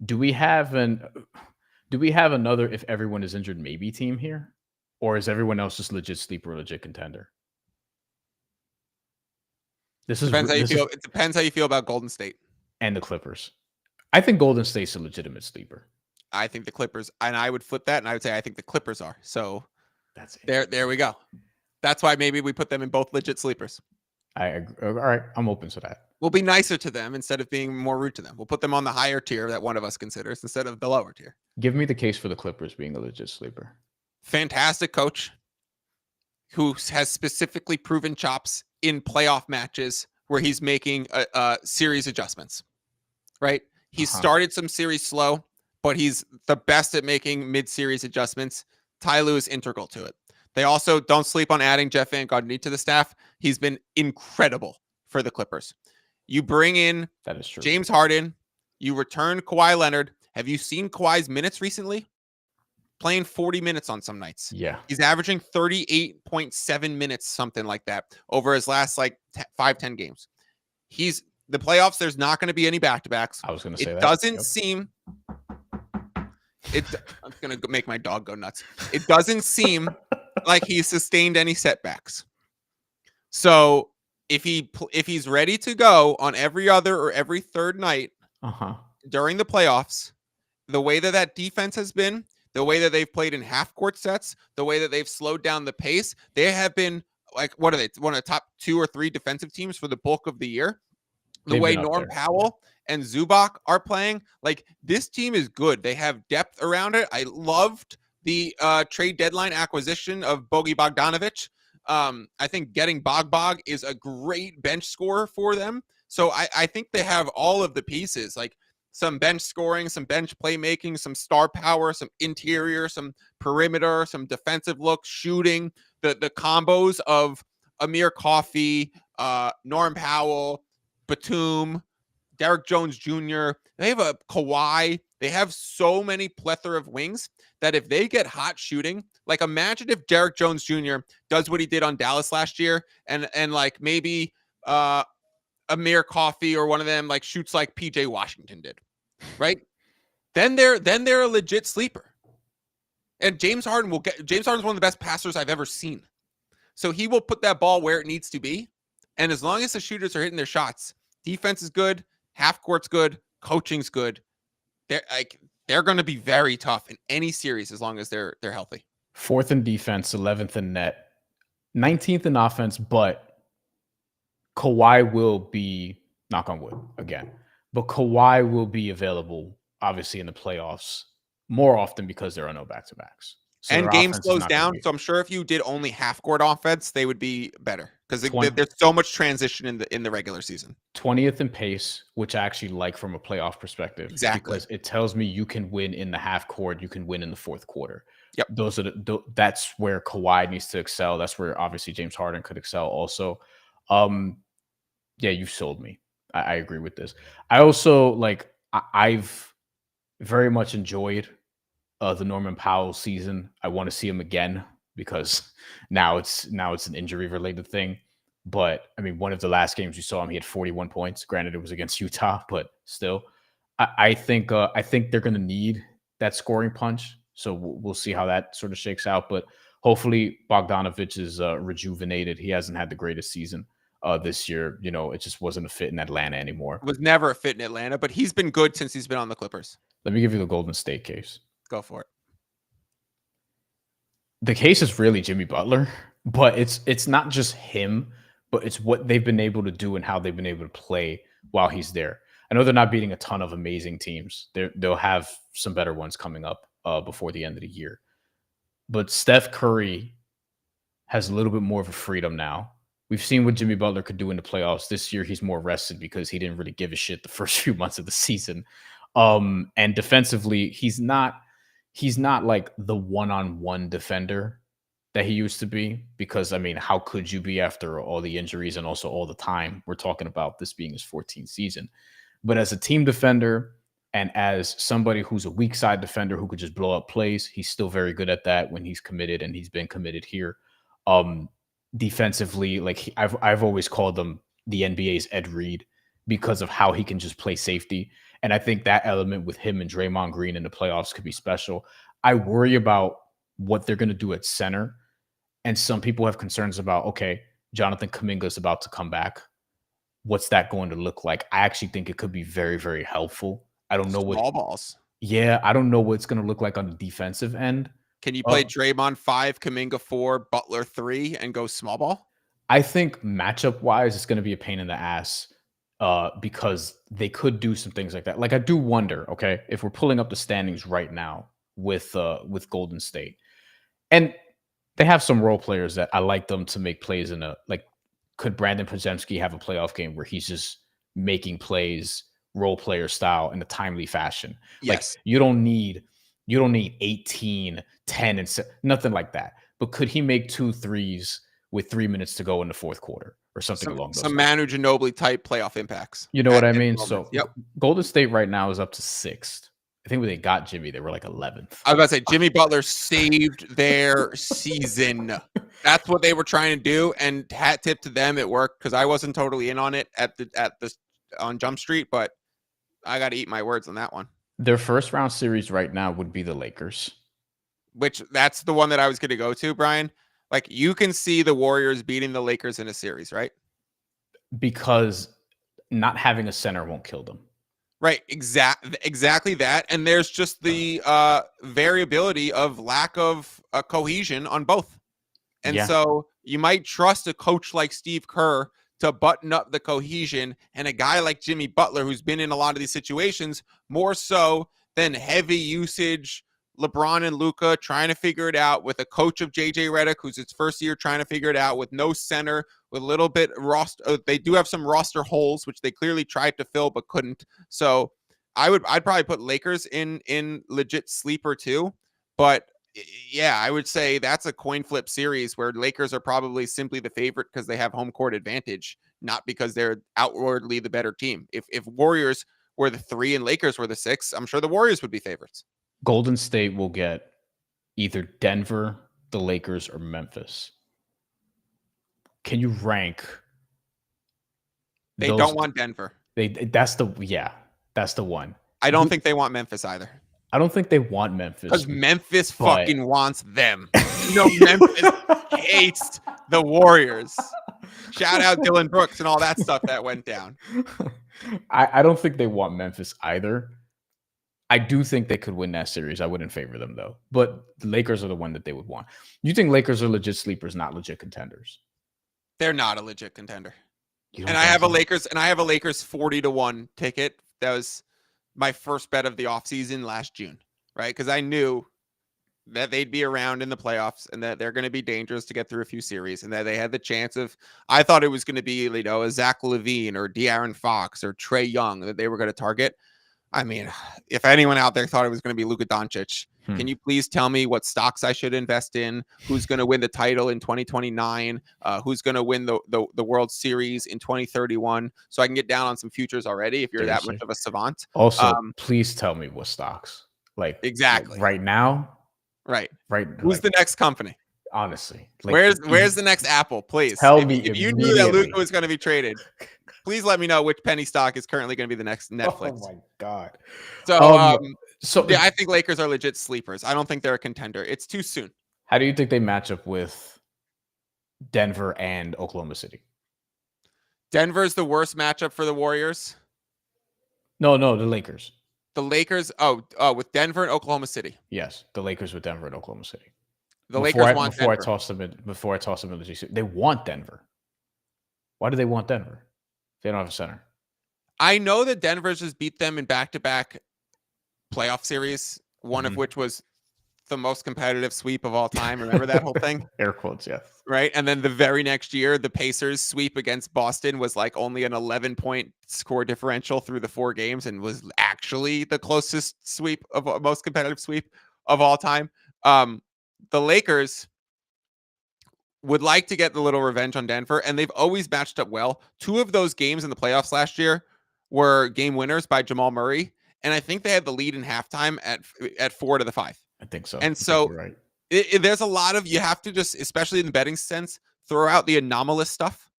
Do we have another if everyone is injured maybe team here? Or is everyone else just legit sleeper, legit contender? It depends how you feel about Golden State. And the Clippers. I think Golden State's a legitimate sleeper. I think the Clippers, and I would flip that, and I would say I think the Clippers are. So that's it. There we go. That's why maybe we put them in both legit sleepers. I agree. All right. I'm open to that. We'll be nicer to them instead of being more rude to them. We'll put them on the higher tier that one of us considers instead of the lower tier. Give me the case for the Clippers being a legit sleeper. Fantastic coach who has specifically proven chops in playoff matches where he's making a series adjustments, right? He started some series slow, but he's the best at making mid-series adjustments. Ty Lue is integral to it. They also don't sleep on adding Jeff Van Gundy to the staff. He's been incredible for the Clippers. You bring in James Harden. You return Kawhi Leonard. Have you seen Kawhi's minutes recently? playing 40 minutes on some nights. Yeah. He's averaging 38.7 minutes, something like that, over his last like 5-10 games. The playoffs, there's not going to be any back-to-backs. I was going to say It that. doesn't seem... I'm going to make my dog go nuts. It doesn't seem like he sustained any setbacks. So if he's ready to go on every other or every third night during the playoffs, the way that defense has been, the way that they've played in half-court sets, the way that they've slowed down the pace, they have been like, what are they? One of the top 2 or 3 defensive teams for the bulk of the year. The way Norm Powell and Zubac are playing, like, this team is good. They have depth around it. I loved the trade deadline acquisition of Bogi Bogdanovic. I think getting Bog is a great bench scorer for them. So I think they have all of the pieces, like some bench scoring, some bench playmaking, some star power, some interior, some perimeter, some defensive looks, shooting, the combos of Amir Coffey, Norm Powell, Batum, Derrick Jones Jr. They have a Kawhi. They have so many plethora of wings that if they get hot shooting, like, imagine if Derrick Jones Jr. does what he did on Dallas last year, and like maybe Amir Coffey or one of them like shoots like PJ Washington did, right? Then they're a legit sleeper. And James Harden's one of the best passers I've ever seen. So he will put that ball where it needs to be. And as long as the shooters are hitting their shots, defense is good, half court's good, coaching's good. They're going to be very tough in any series as long as they're healthy. 4th in defense, 11th in net, 19th in offense, but Kawhi will be, knock on wood again, but Kawhi will be available obviously in the playoffs more often because there are no back-to-backs. So and game slows down. So I'm sure if you did only half-court offense, they would be better because there's so much transition in the regular season. 20th in pace, which I actually like from a playoff perspective. Exactly. Because it tells me you can win in the half court, you can win in the fourth quarter. Yep. That's where Kawhi needs to excel. That's where obviously James Harden could excel also. Yeah, you've sold me. I agree with this. I also I've very much enjoyed the Norman Powell season. I want to see him again because now it's an injury related thing. But I mean, one of the last games you saw him, he had 41 points. Granted, it was against Utah, but still, I think they're going to need that scoring punch. So we'll see how that sort of shakes out. But hopefully Bogdanovic is rejuvenated. He hasn't had the greatest season this year. You know, it just wasn't a fit in Atlanta anymore. It was never a fit in Atlanta, but he's been good since he's been on the Clippers. Let me give you the Golden State case. Go for it. The case is really Jimmy Butler, but it's not just him, but it's what they've been able to do and how they've been able to play while he's there. I know they're not beating a ton of amazing teams. They'll have some better ones coming up before the end of the year. But Steph Curry has a little bit more of a freedom now. We've seen what Jimmy Butler could do in the playoffs. This year, he's more rested because he didn't really give a shit the first few months of the season. And defensively, he's not like the one-on-one defender that he used to be, because I mean, how could you be after all the injuries and also all the time? We're talking about this being his 14th season. But as a team defender and as somebody who's a weak side defender who could just blow up plays, he's still very good at that when he's committed, and he's been committed here. Defensively, like I've always called him the NBA's Ed Reed because of how he can just play safety. And I think that element with him and Draymond Green in the playoffs could be special. I worry about what they're going to do at center. And some people have concerns about, okay, Jonathan Kuminga is about to come back. What's that going to look like? I actually think it could be very, very helpful. I don't know small balls. Yeah, I don't know what it's going to look like on the defensive end. Can you play Draymond 5, Kuminga 4, Butler 3, and go small ball? I think matchup-wise, it's going to be a pain in the ass because they could do some things like that. Like, I do wonder, okay, if we're pulling up the standings right now with Golden State, and they have some role players that I like them to make plays in could Brandon Podziemski have a playoff game where he's just making plays role player style in a timely fashion? Yes. Like, you don't need 18, 10, and nothing like that. But could he make 2 threes with 3 minutes to go in the fourth quarter or something along those lines? Some Manu Ginobili type playoff impacts. You know what I mean? So yep. Golden State right now is up to 6th. think when they got Jimmy, they were like 11th. I was about to say Jimmy Butler saved their season. That's what they were trying to do, and hat tip to them, it worked because I wasn't totally in on it on Jump Street, but I got to eat my words on that one. Their first round series right now would be the Lakers. Which that's the one that I was going to go to, Brian. Like you can see the Warriors beating the Lakers in a series, right? Because not having a center won't kill them. Right, exactly that. And there's just the variability of lack of cohesion on both. And so you might trust a coach like Steve Kerr to button up the cohesion, and a guy like Jimmy Butler, who's been in a lot of these situations, more so than heavy usage LeBron and Luka trying to figure it out with a coach of JJ Redick, who's its first year trying to figure it out with no center, with a little bit roster. They do have some roster holes, which they clearly tried to fill but couldn't. So I'd probably put Lakers in legit sleeper too. But yeah, I would say that's a coin flip series where Lakers are probably simply the favorite because they have home court advantage, not because they're outwardly the better team. If Warriors were the 3 and Lakers were the 6, I'm sure the Warriors would be favorites. Golden State will get either Denver, the Lakers, or Memphis. Can you rank? They don't want Denver. That's the one. I don't think they want Memphis either. I don't think they want Memphis. Because Memphis fucking wants them. Memphis hates the Warriors. Shout out Dylan Brooks and all that stuff that went down. I don't think they want Memphis either. I do think they could win that series. I wouldn't favor them though. But the Lakers are the one that they would want. You think Lakers are legit sleepers, not legit contenders? They're not a legit contender. And I have a Lakers 40-1 ticket. That was my first bet of the offseason last June, right? Because I knew that they'd be around in the playoffs and that they're going to be dangerous to get through a few series and that they had the chance of, I thought it was going to be, a Zach LaVine or De'Aaron Fox or Trae Young that they were going to target. I mean, if anyone out there thought it was going to be Luka Doncic, can you please tell me what stocks I should invest in? Who's going to win the title in 2029? Who's going to win the World Series in 2031? So I can get down on some futures already if you're that much of a savant. Also, please tell me what stocks. Exactly. Right now? Right. Who's the next company? Honestly. Where's the next Apple, please? Tell me if you knew that Luka was going to be traded. Please let me know which penny stock is currently going to be the next Netflix. Oh my God. So yeah, I think Lakers are legit sleepers. I don't think they're a contender. It's too soon. How do you think they match up with Denver and Oklahoma City? Denver's the worst matchup for the Warriors. No, the Lakers. The Lakers, with Denver and Oklahoma City. Yes, the Lakers with Denver and Oklahoma City. Lakers want Denver. Before I toss them in the GC, they want Denver. Why do they want Denver? They don't have a center. I know that Denver's just beat them in back-to-back playoff series, one of which was the most competitive sweep of all time. Remember that whole thing? Air quotes, yes. Right? And then the very next year, the Pacers sweep against Boston was only an 11-point score differential through the 4 games and was actually the closest sweep of most competitive sweep of all time. The Lakers would like to get the little revenge on Denver, and they've always matched up well. 2 of those games in the playoffs last year were game winners by Jamal Murray, and I think they had the lead in halftime at 4-5. I think so. And so right. There's a lot of, you have to just, especially in the betting sense, throw out the anomalous stuff.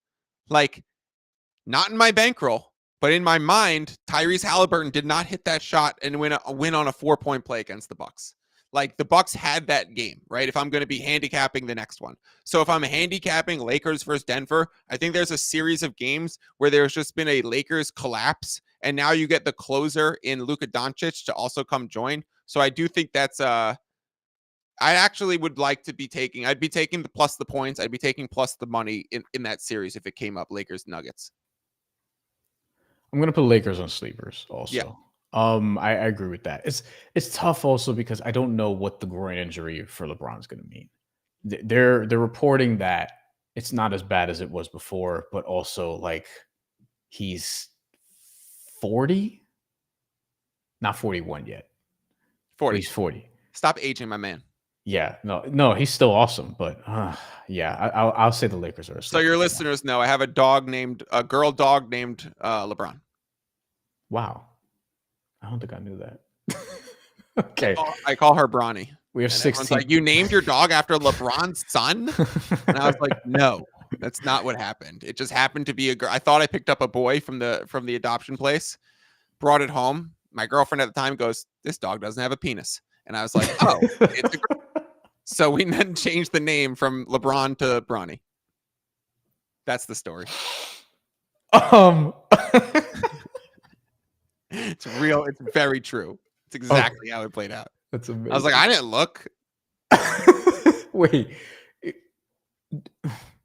Not in my bankroll, but in my mind, Tyrese Halliburton did not hit that shot and win on a 4-point play against the Bucks. The Bucks had that game, right? If I'm going to be handicapping the next one. So if I'm handicapping Lakers versus Denver, I think there's a series of games where there's just been a Lakers collapse. And now you get the closer in Luka Doncic to also come join. So I do think that's I actually would like to be I'd be taking the plus the points. I'd be taking plus the money in that series if it came up, Lakers Nuggets. I'm going to put Lakers on sleepers also. Yeah. I agree with that. It's tough also because I don't know what the groin injury for LeBron is going to mean. They're reporting that it's not as bad as it was before, but also he's 40, not 41 yet. 40. He's 40. Stop aging, my man. Yeah, no, he's still awesome, but yeah, I'll say the Lakers are. So your listeners know I have a girl dog named LeBron. Wow. I don't think I knew that. Okay. I call her Bronny. We have 16. Like, you named your dog after LeBron's son? And I was like, no, that's not what happened. It just happened to be a girl. I thought I picked up a boy from the adoption place, brought it home. My girlfriend at the time goes, this dog doesn't have a penis. And I was like, oh, it's a girl. So we then changed the name from LeBron to Bronny. That's the story. It's real. It's very true. It's exactly how it played out. That's amazing. I was like, I didn't look. Wait.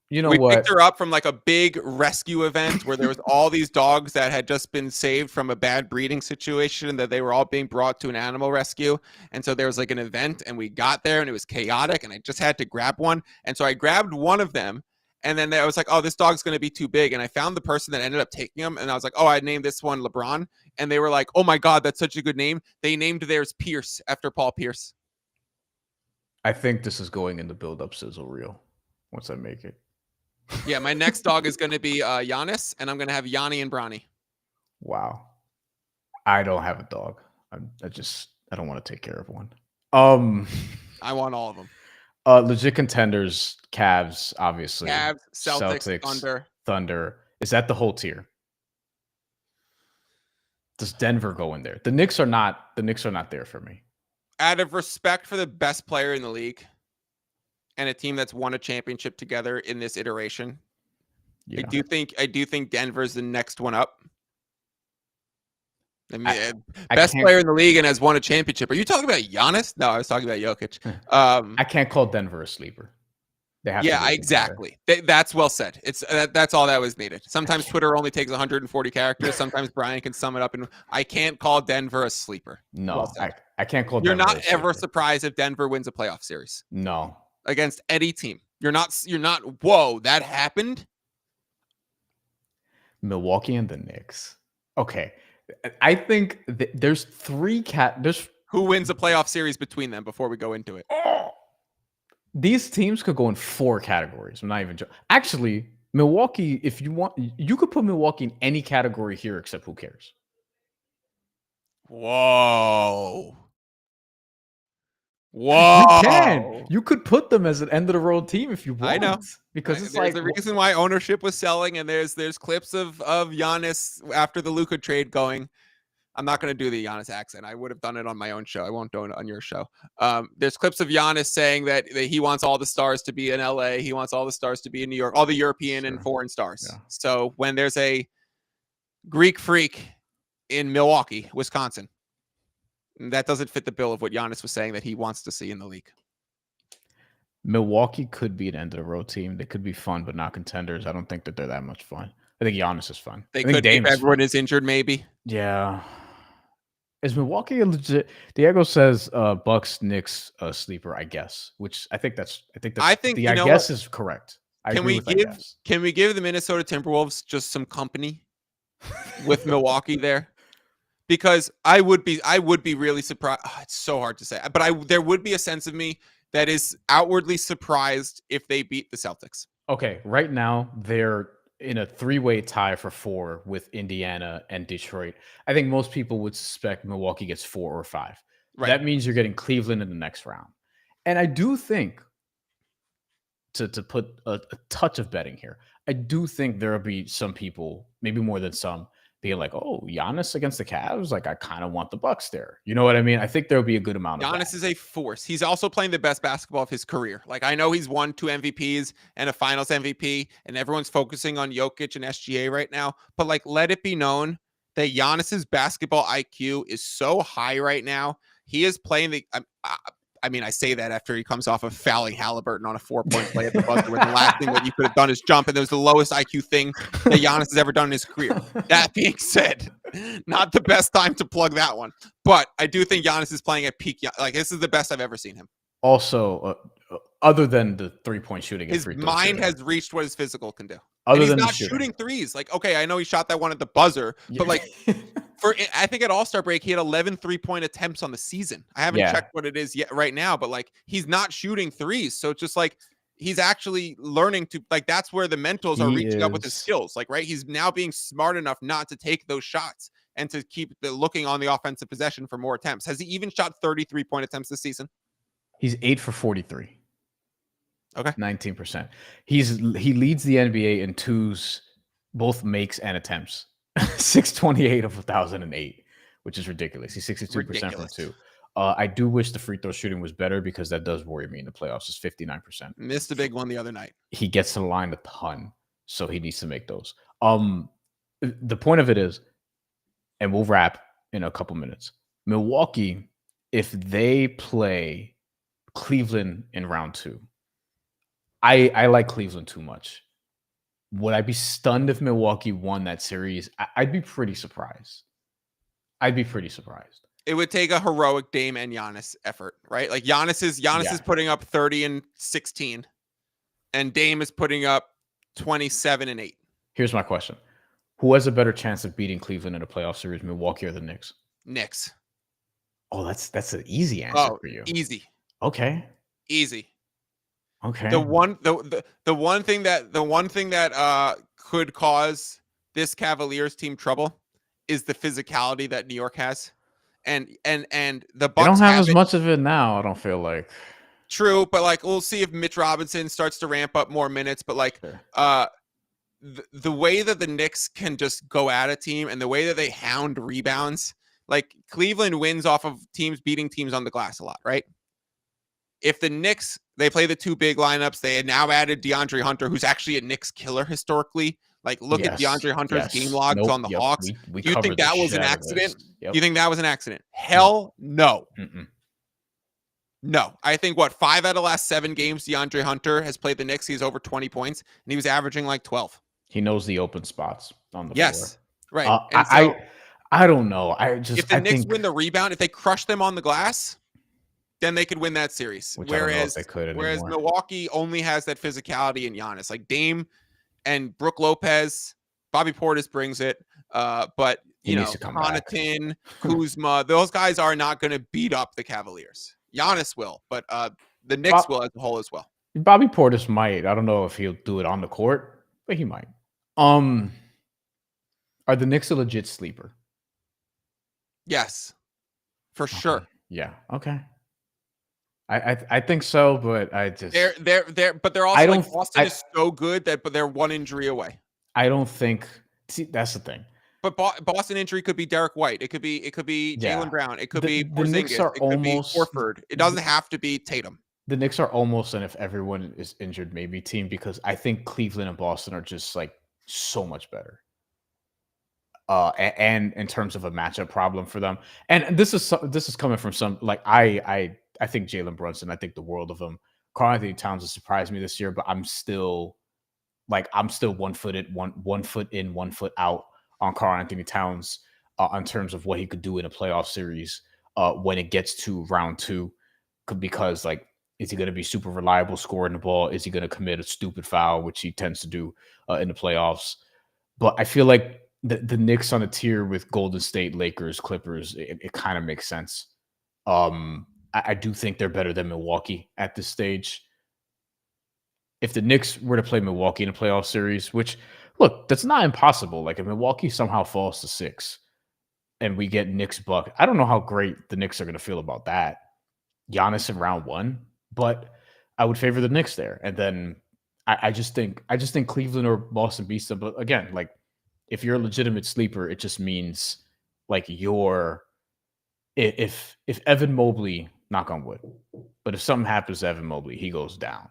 You know we what? picked her up from like a big rescue event where there was all these dogs that had just been saved from a bad breeding situation, and that they were all being brought to an animal rescue. And so there was like an event, and we got there and it was chaotic, and I just had to grab one. And so I grabbed one of them, and then I was like, oh, this dog's going to be too big. And I found the person that ended up taking him, and I was like, oh, I named this one LeBron. And they were like, oh my God, that's such a good name. They named theirs Pierce after Paul Pierce. I think this is going in the build-up sizzle reel once I make it. Yeah, my next dog is going to be Giannis, and I'm going to have Yanni and Bronny. Wow. I don't have a dog. I don't want to take care of one. I want all of them. Legit contenders, Cavs, obviously. Cavs, Celtics, Thunder. Is that the whole tier? Does Denver go in there? The Knicks are not there for me. Out of respect for the best player in the league and a team that's won a championship together in this iteration, yeah. I do think Denver's the next one up. I mean, best player in the league and has won a championship. Are you talking about Giannis? No, I was talking about Jokic. I can't call Denver a sleeper. Yeah, exactly. That's well said. It's that's all that was needed. Sometimes Twitter only takes 140 characters. Sometimes Brian can sum it up, and I can't call Denver a sleeper. No, I can't call. You're not ever surprised if Denver wins a playoff series. No, against any team. You're not. Whoa, that happened. Milwaukee and the Knicks. Okay, I think there's three There's who wins a playoff series between them before we go into it. These teams could go in 4 categories. I'm not even joking. Actually, Milwaukee, if you want, you could put Milwaukee in any category here except who cares. Whoa. You can. You could put them as an end of the road team if you want. I know. Because it's there's the reason why ownership was selling, and there's clips of Giannis after the Luka trade going. I'm not going to do the Giannis accent. I would have done it on my own show. I won't do it on your show. There's clips of Giannis saying that he wants all the stars to be in LA. He wants all the stars to be in New York, all the European and foreign stars. Yeah. So when there's a Greek freak in Milwaukee, Wisconsin, that doesn't fit the bill of what Giannis was saying that he wants to see in the league. Milwaukee could be an end of the road team. They could be fun, but not contenders. I don't think that they're that much fun. I think Giannis is fun. They could if everyone is injured, maybe. Yeah. Is Milwaukee a legit? Diego says Bucks, Knicks, sleeper, I guess. Which I think the I guess is correct. Can we give the Minnesota Timberwolves just some company with Milwaukee there? Because I would be really surprised. Oh, it's so hard to say, but there would be a sense of me that is outwardly surprised if they beat the Celtics. Okay, right now they're in a 3-way tie for 4 with Indiana and Detroit. I think most people would suspect Milwaukee gets 4 or 5. Right. That means you're getting Cleveland in the next round. And I do think, to put a touch of betting here, I do think there will be some people, maybe more than some, being like, oh, Giannis against the Cavs? Like, I kind of want the Bucks there. You know what I mean? I think there'll be a good amount of Giannis is a force. He's also playing the best basketball of his career. Like, I know he's won 2 MVPs and a finals MVP, and everyone's focusing on Jokic and SGA right now. But, like, let it be known that Giannis's basketball IQ is so high right now. He is playing I mean, I say that after he comes off of fouling Halliburton on a 4-point play at the buzzer, where the last thing what you could have done is jump, and it was the lowest IQ thing that Giannis has ever done in his career. That being said, not the best time to plug that one. But I do think Giannis is playing at peak. Like, this is the best I've ever seen him. Also, other than the 3-point shooting, his mind has reached what his physical can do. He's not shooting threes. Like, okay, I know he shot that one at the buzzer, but like, I think at All-Star break, he had 11 3-point attempts on the season. I haven't checked what it is yet right now, but like, he's not shooting threes. So it's just like, he's actually learning to, like, that's where the mentals are reaching up with his skills. Like, right. He's now being smart enough not to take those shots. and to keep looking on the offensive possession for more attempts. Has he even shot 33-point attempts this season? He's 8 for 43. Okay. 19%. He leads the NBA in twos, both makes and attempts. 628 of 1,008, which is ridiculous. He's 62% from two. I do wish the free throw shooting was better because that does worry me in the playoffs. It's 59%. Missed a big one the other night. He gets to the line a ton, so he needs to make those. The point of it is, and we'll wrap in a couple minutes. Milwaukee, if they play Cleveland in round 2, I like Cleveland too much. Would I be stunned if Milwaukee won that series? I'd be pretty surprised. It would take a heroic Dame and Giannis effort, right? Like Giannis is putting up 30 and 16, and Dame is putting up 27 and 8. Here's my question: who has a better chance of beating Cleveland in a playoff series, Milwaukee or the Knicks? Knicks. Oh, that's an easy answer for you. Easy. Okay. Easy. Okay. The one thing that could cause this Cavaliers team trouble is the physicality that New York has, and the Bucks they don't have as much of it now. I don't feel like. True, but like we'll see if Mitch Robinson starts to ramp up more minutes. But like the way that the Knicks can just go at a team and the way that they hound rebounds, like Cleveland wins off of teams beating teams on the glass a lot, right? If the Knicks, they play the two big lineups, they had now added DeAndre Hunter, who's actually a Knicks killer historically. Like, look at DeAndre Hunter's game logs on the Hawks. Do you think that was an accident? Do you think that was an accident? Hell no. No. I think, 5 out of the last 7 games DeAndre Hunter has played the Knicks, he's over 20 points, and he was averaging like 12. He knows the open spots on the floor. Right. I don't know. If the Knicks win the rebound, if they crush them on the glass, then they could win that series. Whereas Milwaukee only has that physicality in Giannis. Like Dame and Brook Lopez, Bobby Portis brings it. But, Connaughton, Kuzma, those guys are not going to beat up the Cavaliers. Giannis will, but the Knicks will as a whole as well. Bobby Portis might. I don't know if he'll do it on the court, but he might. Are the Knicks a legit sleeper? Yes, for sure. Yeah. Okay. I think so, but I just but they're also Boston is so good but they're one injury away. I don't think. See, that's the thing. But Boston injury could be Derek White. It could be Jaylen Brown. It could be Porzingis. It could be Horford. It doesn't have to be Tatum. The Knicks are almost, and if everyone is injured, maybe team, because I think Cleveland and Boston are just like so much better. And in terms of a matchup problem for them, and this is coming from some like I think Jalen Brunson, I think the world of him. Karl-Anthony Towns has surprised me this year, but I'm still 1 foot in, 1 foot in, 1 foot out on Karl-Anthony Towns in terms of what he could do in a playoff series when it gets to round 2, because like, is he going to be super reliable scoring the ball? Is he going to commit a stupid foul, which he tends to do in the playoffs? But I feel like the Knicks on a tier with Golden State, Lakers, Clippers, it kind of makes sense. I do think they're better than Milwaukee at this stage. If the Knicks were to play Milwaukee in a playoff series, which, look, that's not impossible. Like if Milwaukee somehow falls to 6 and we get Knicks Bucks, I don't know how great the Knicks are going to feel about that. Giannis in round 1, but I would favor the Knicks there. And then I just think Cleveland or Boston beats them. But again, like if you're a legitimate sleeper, it just means like if Evan Mobley, knock on wood, but if something happens to Evan Mobley, he goes down.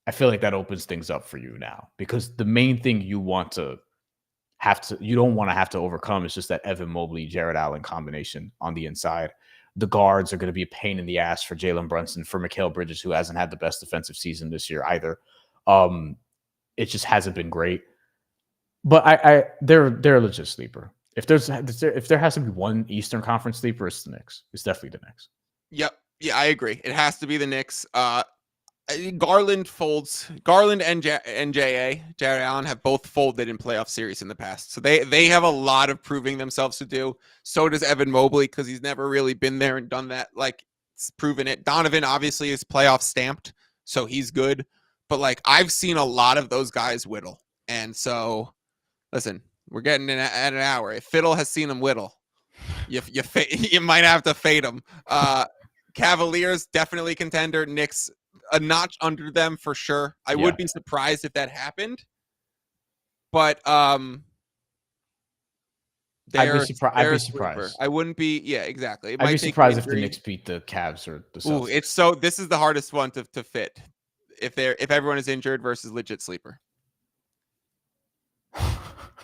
I feel like that opens things up for you now, because the main thing you don't want to have to overcome is just that Evan Mobley, Jared Allen combination on the inside. The guards are going to be a pain in the ass for Jalen Brunson, for Mikal Bridges, who hasn't had the best defensive season this year either. It just hasn't been great. But they're a legit sleeper. If there has to be one Eastern Conference sleeper, it's the Knicks. It's definitely the Knicks. Yep. Yeah, I agree. It has to be the Knicks. Garland folds. Garland and Jared Allen have both folded in playoff series in the past. So they have a lot of proving themselves to do. So does Evan Mobley, because he's never really been there and done that. Like, it's proven it. Donovan obviously is playoff stamped, so he's good. But like, I've seen a lot of those guys whittle. And so, listen, We're getting in at an hour. If Fiddle has seen him whittle, you might have to fade him. Cavaliers, definitely contender. Knicks, a notch under them for sure. I would be surprised if that happened. But I'd be surprised. I wouldn't be. Yeah, exactly. I'd be surprised if the Knicks beat the Cavs or the Celtics. Ooh, this is the hardest one to fit. If everyone is injured versus legit sleeper.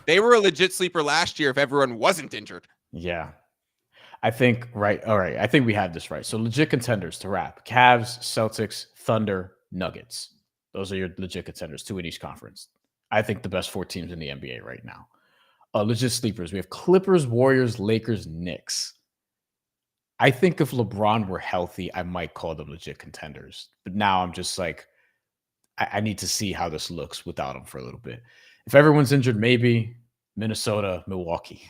They were a legit sleeper last year if everyone wasn't injured. Yeah. I think, right. All right. I think we have this right. So legit contenders to wrap: Cavs, Celtics, Thunder, Nuggets. Those are your legit contenders, 2 in each conference. I think the best 4 teams in the NBA right now. Legit sleepers. We have Clippers, Warriors, Lakers, Knicks. I think if LeBron were healthy, I might call them legit contenders. But now I'm just like, I need to see how this looks without him for a little bit. If everyone's injured, maybe Minnesota, Milwaukee.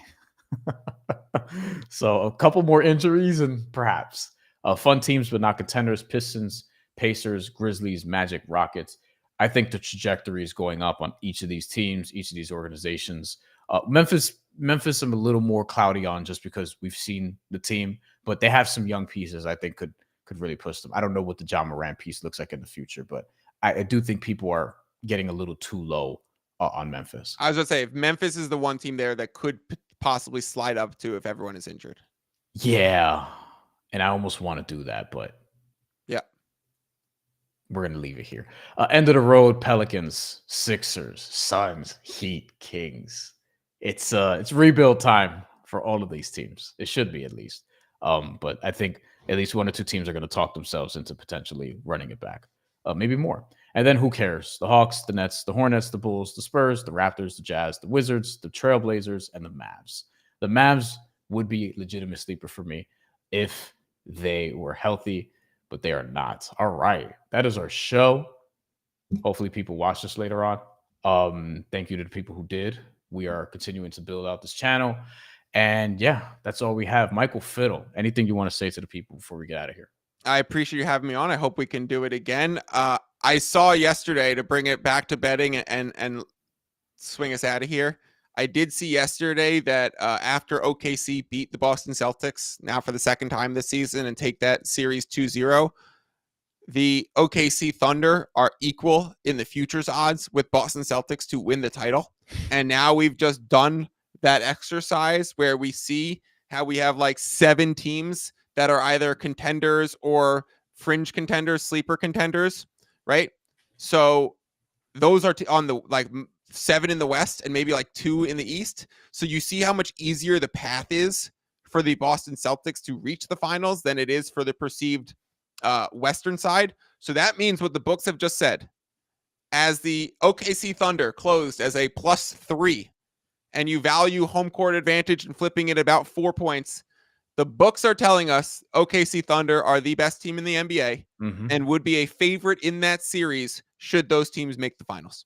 So a couple more injuries and perhaps fun teams, but not contenders: Pistons, Pacers, Grizzlies, Magic, Rockets. I think the trajectory is going up on each of these teams, each of these organizations. Memphis, I'm a little more cloudy on just because we've seen the team, but they have some young pieces I think could really push them. I don't know what the John Morant piece looks like in the future, but I do think people are getting a little too low on Memphis. I was going to say, if Memphis is the one team there that could possibly slide up to if everyone is injured. Yeah. And I almost want to do that, but yeah, we're going to leave it here. End of the road: Pelicans, Sixers, Suns, Heat, Kings. It's rebuild time for all of these teams. It should be, at least. But I think at least 1 or 2 teams are going to talk themselves into potentially running it back. Maybe more. And then who cares? The Hawks, the Nets, the Hornets, the Bulls, the Spurs, the Raptors, the Jazz, the Wizards, the Trailblazers, and the Mavs. The Mavs would be a legitimate sleeper for me if they were healthy, but they are not. All right. That is our show. Hopefully people watch this later on. Thank you to the people who did. We are continuing to build out this channel. And yeah, that's all we have. Michael Fiddle, anything you want to say to the people before we get out of here? I appreciate you having me on. I hope we can do it again. I saw yesterday, to bring it back to betting and swing us out of here, I did see yesterday that after OKC beat the Boston Celtics, now for the 2nd time this season, and take that series 2-0, the OKC Thunder are equal in the futures odds with Boston Celtics to win the title. And now we've just done that exercise where we see how we have like 7 teams that are either contenders or fringe contenders, sleeper contenders, right? So those are on the 7 in the West and maybe like 2 in the East. So you see how much easier the path is for the Boston Celtics to reach the finals than it is for the perceived Western side. So that means what the books have just said, as the OKC Thunder closed as a +3, and you value home court advantage and flipping it about 4 points, the books are telling us OKC Thunder are the best team in the NBA and would be a favorite in that series should those teams make the finals.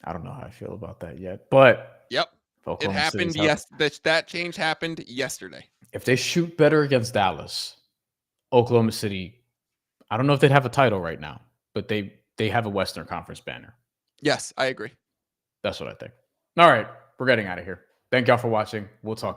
I don't know how I feel about that yet, but yep, it happened. Yes, that change happened yesterday. If they shoot better against Dallas, Oklahoma City, I don't know if they'd have a title right now, but they have a Western Conference banner. Yes, I agree. That's what I think. All right, we're getting out of here. Thank y'all for watching. We'll talk again.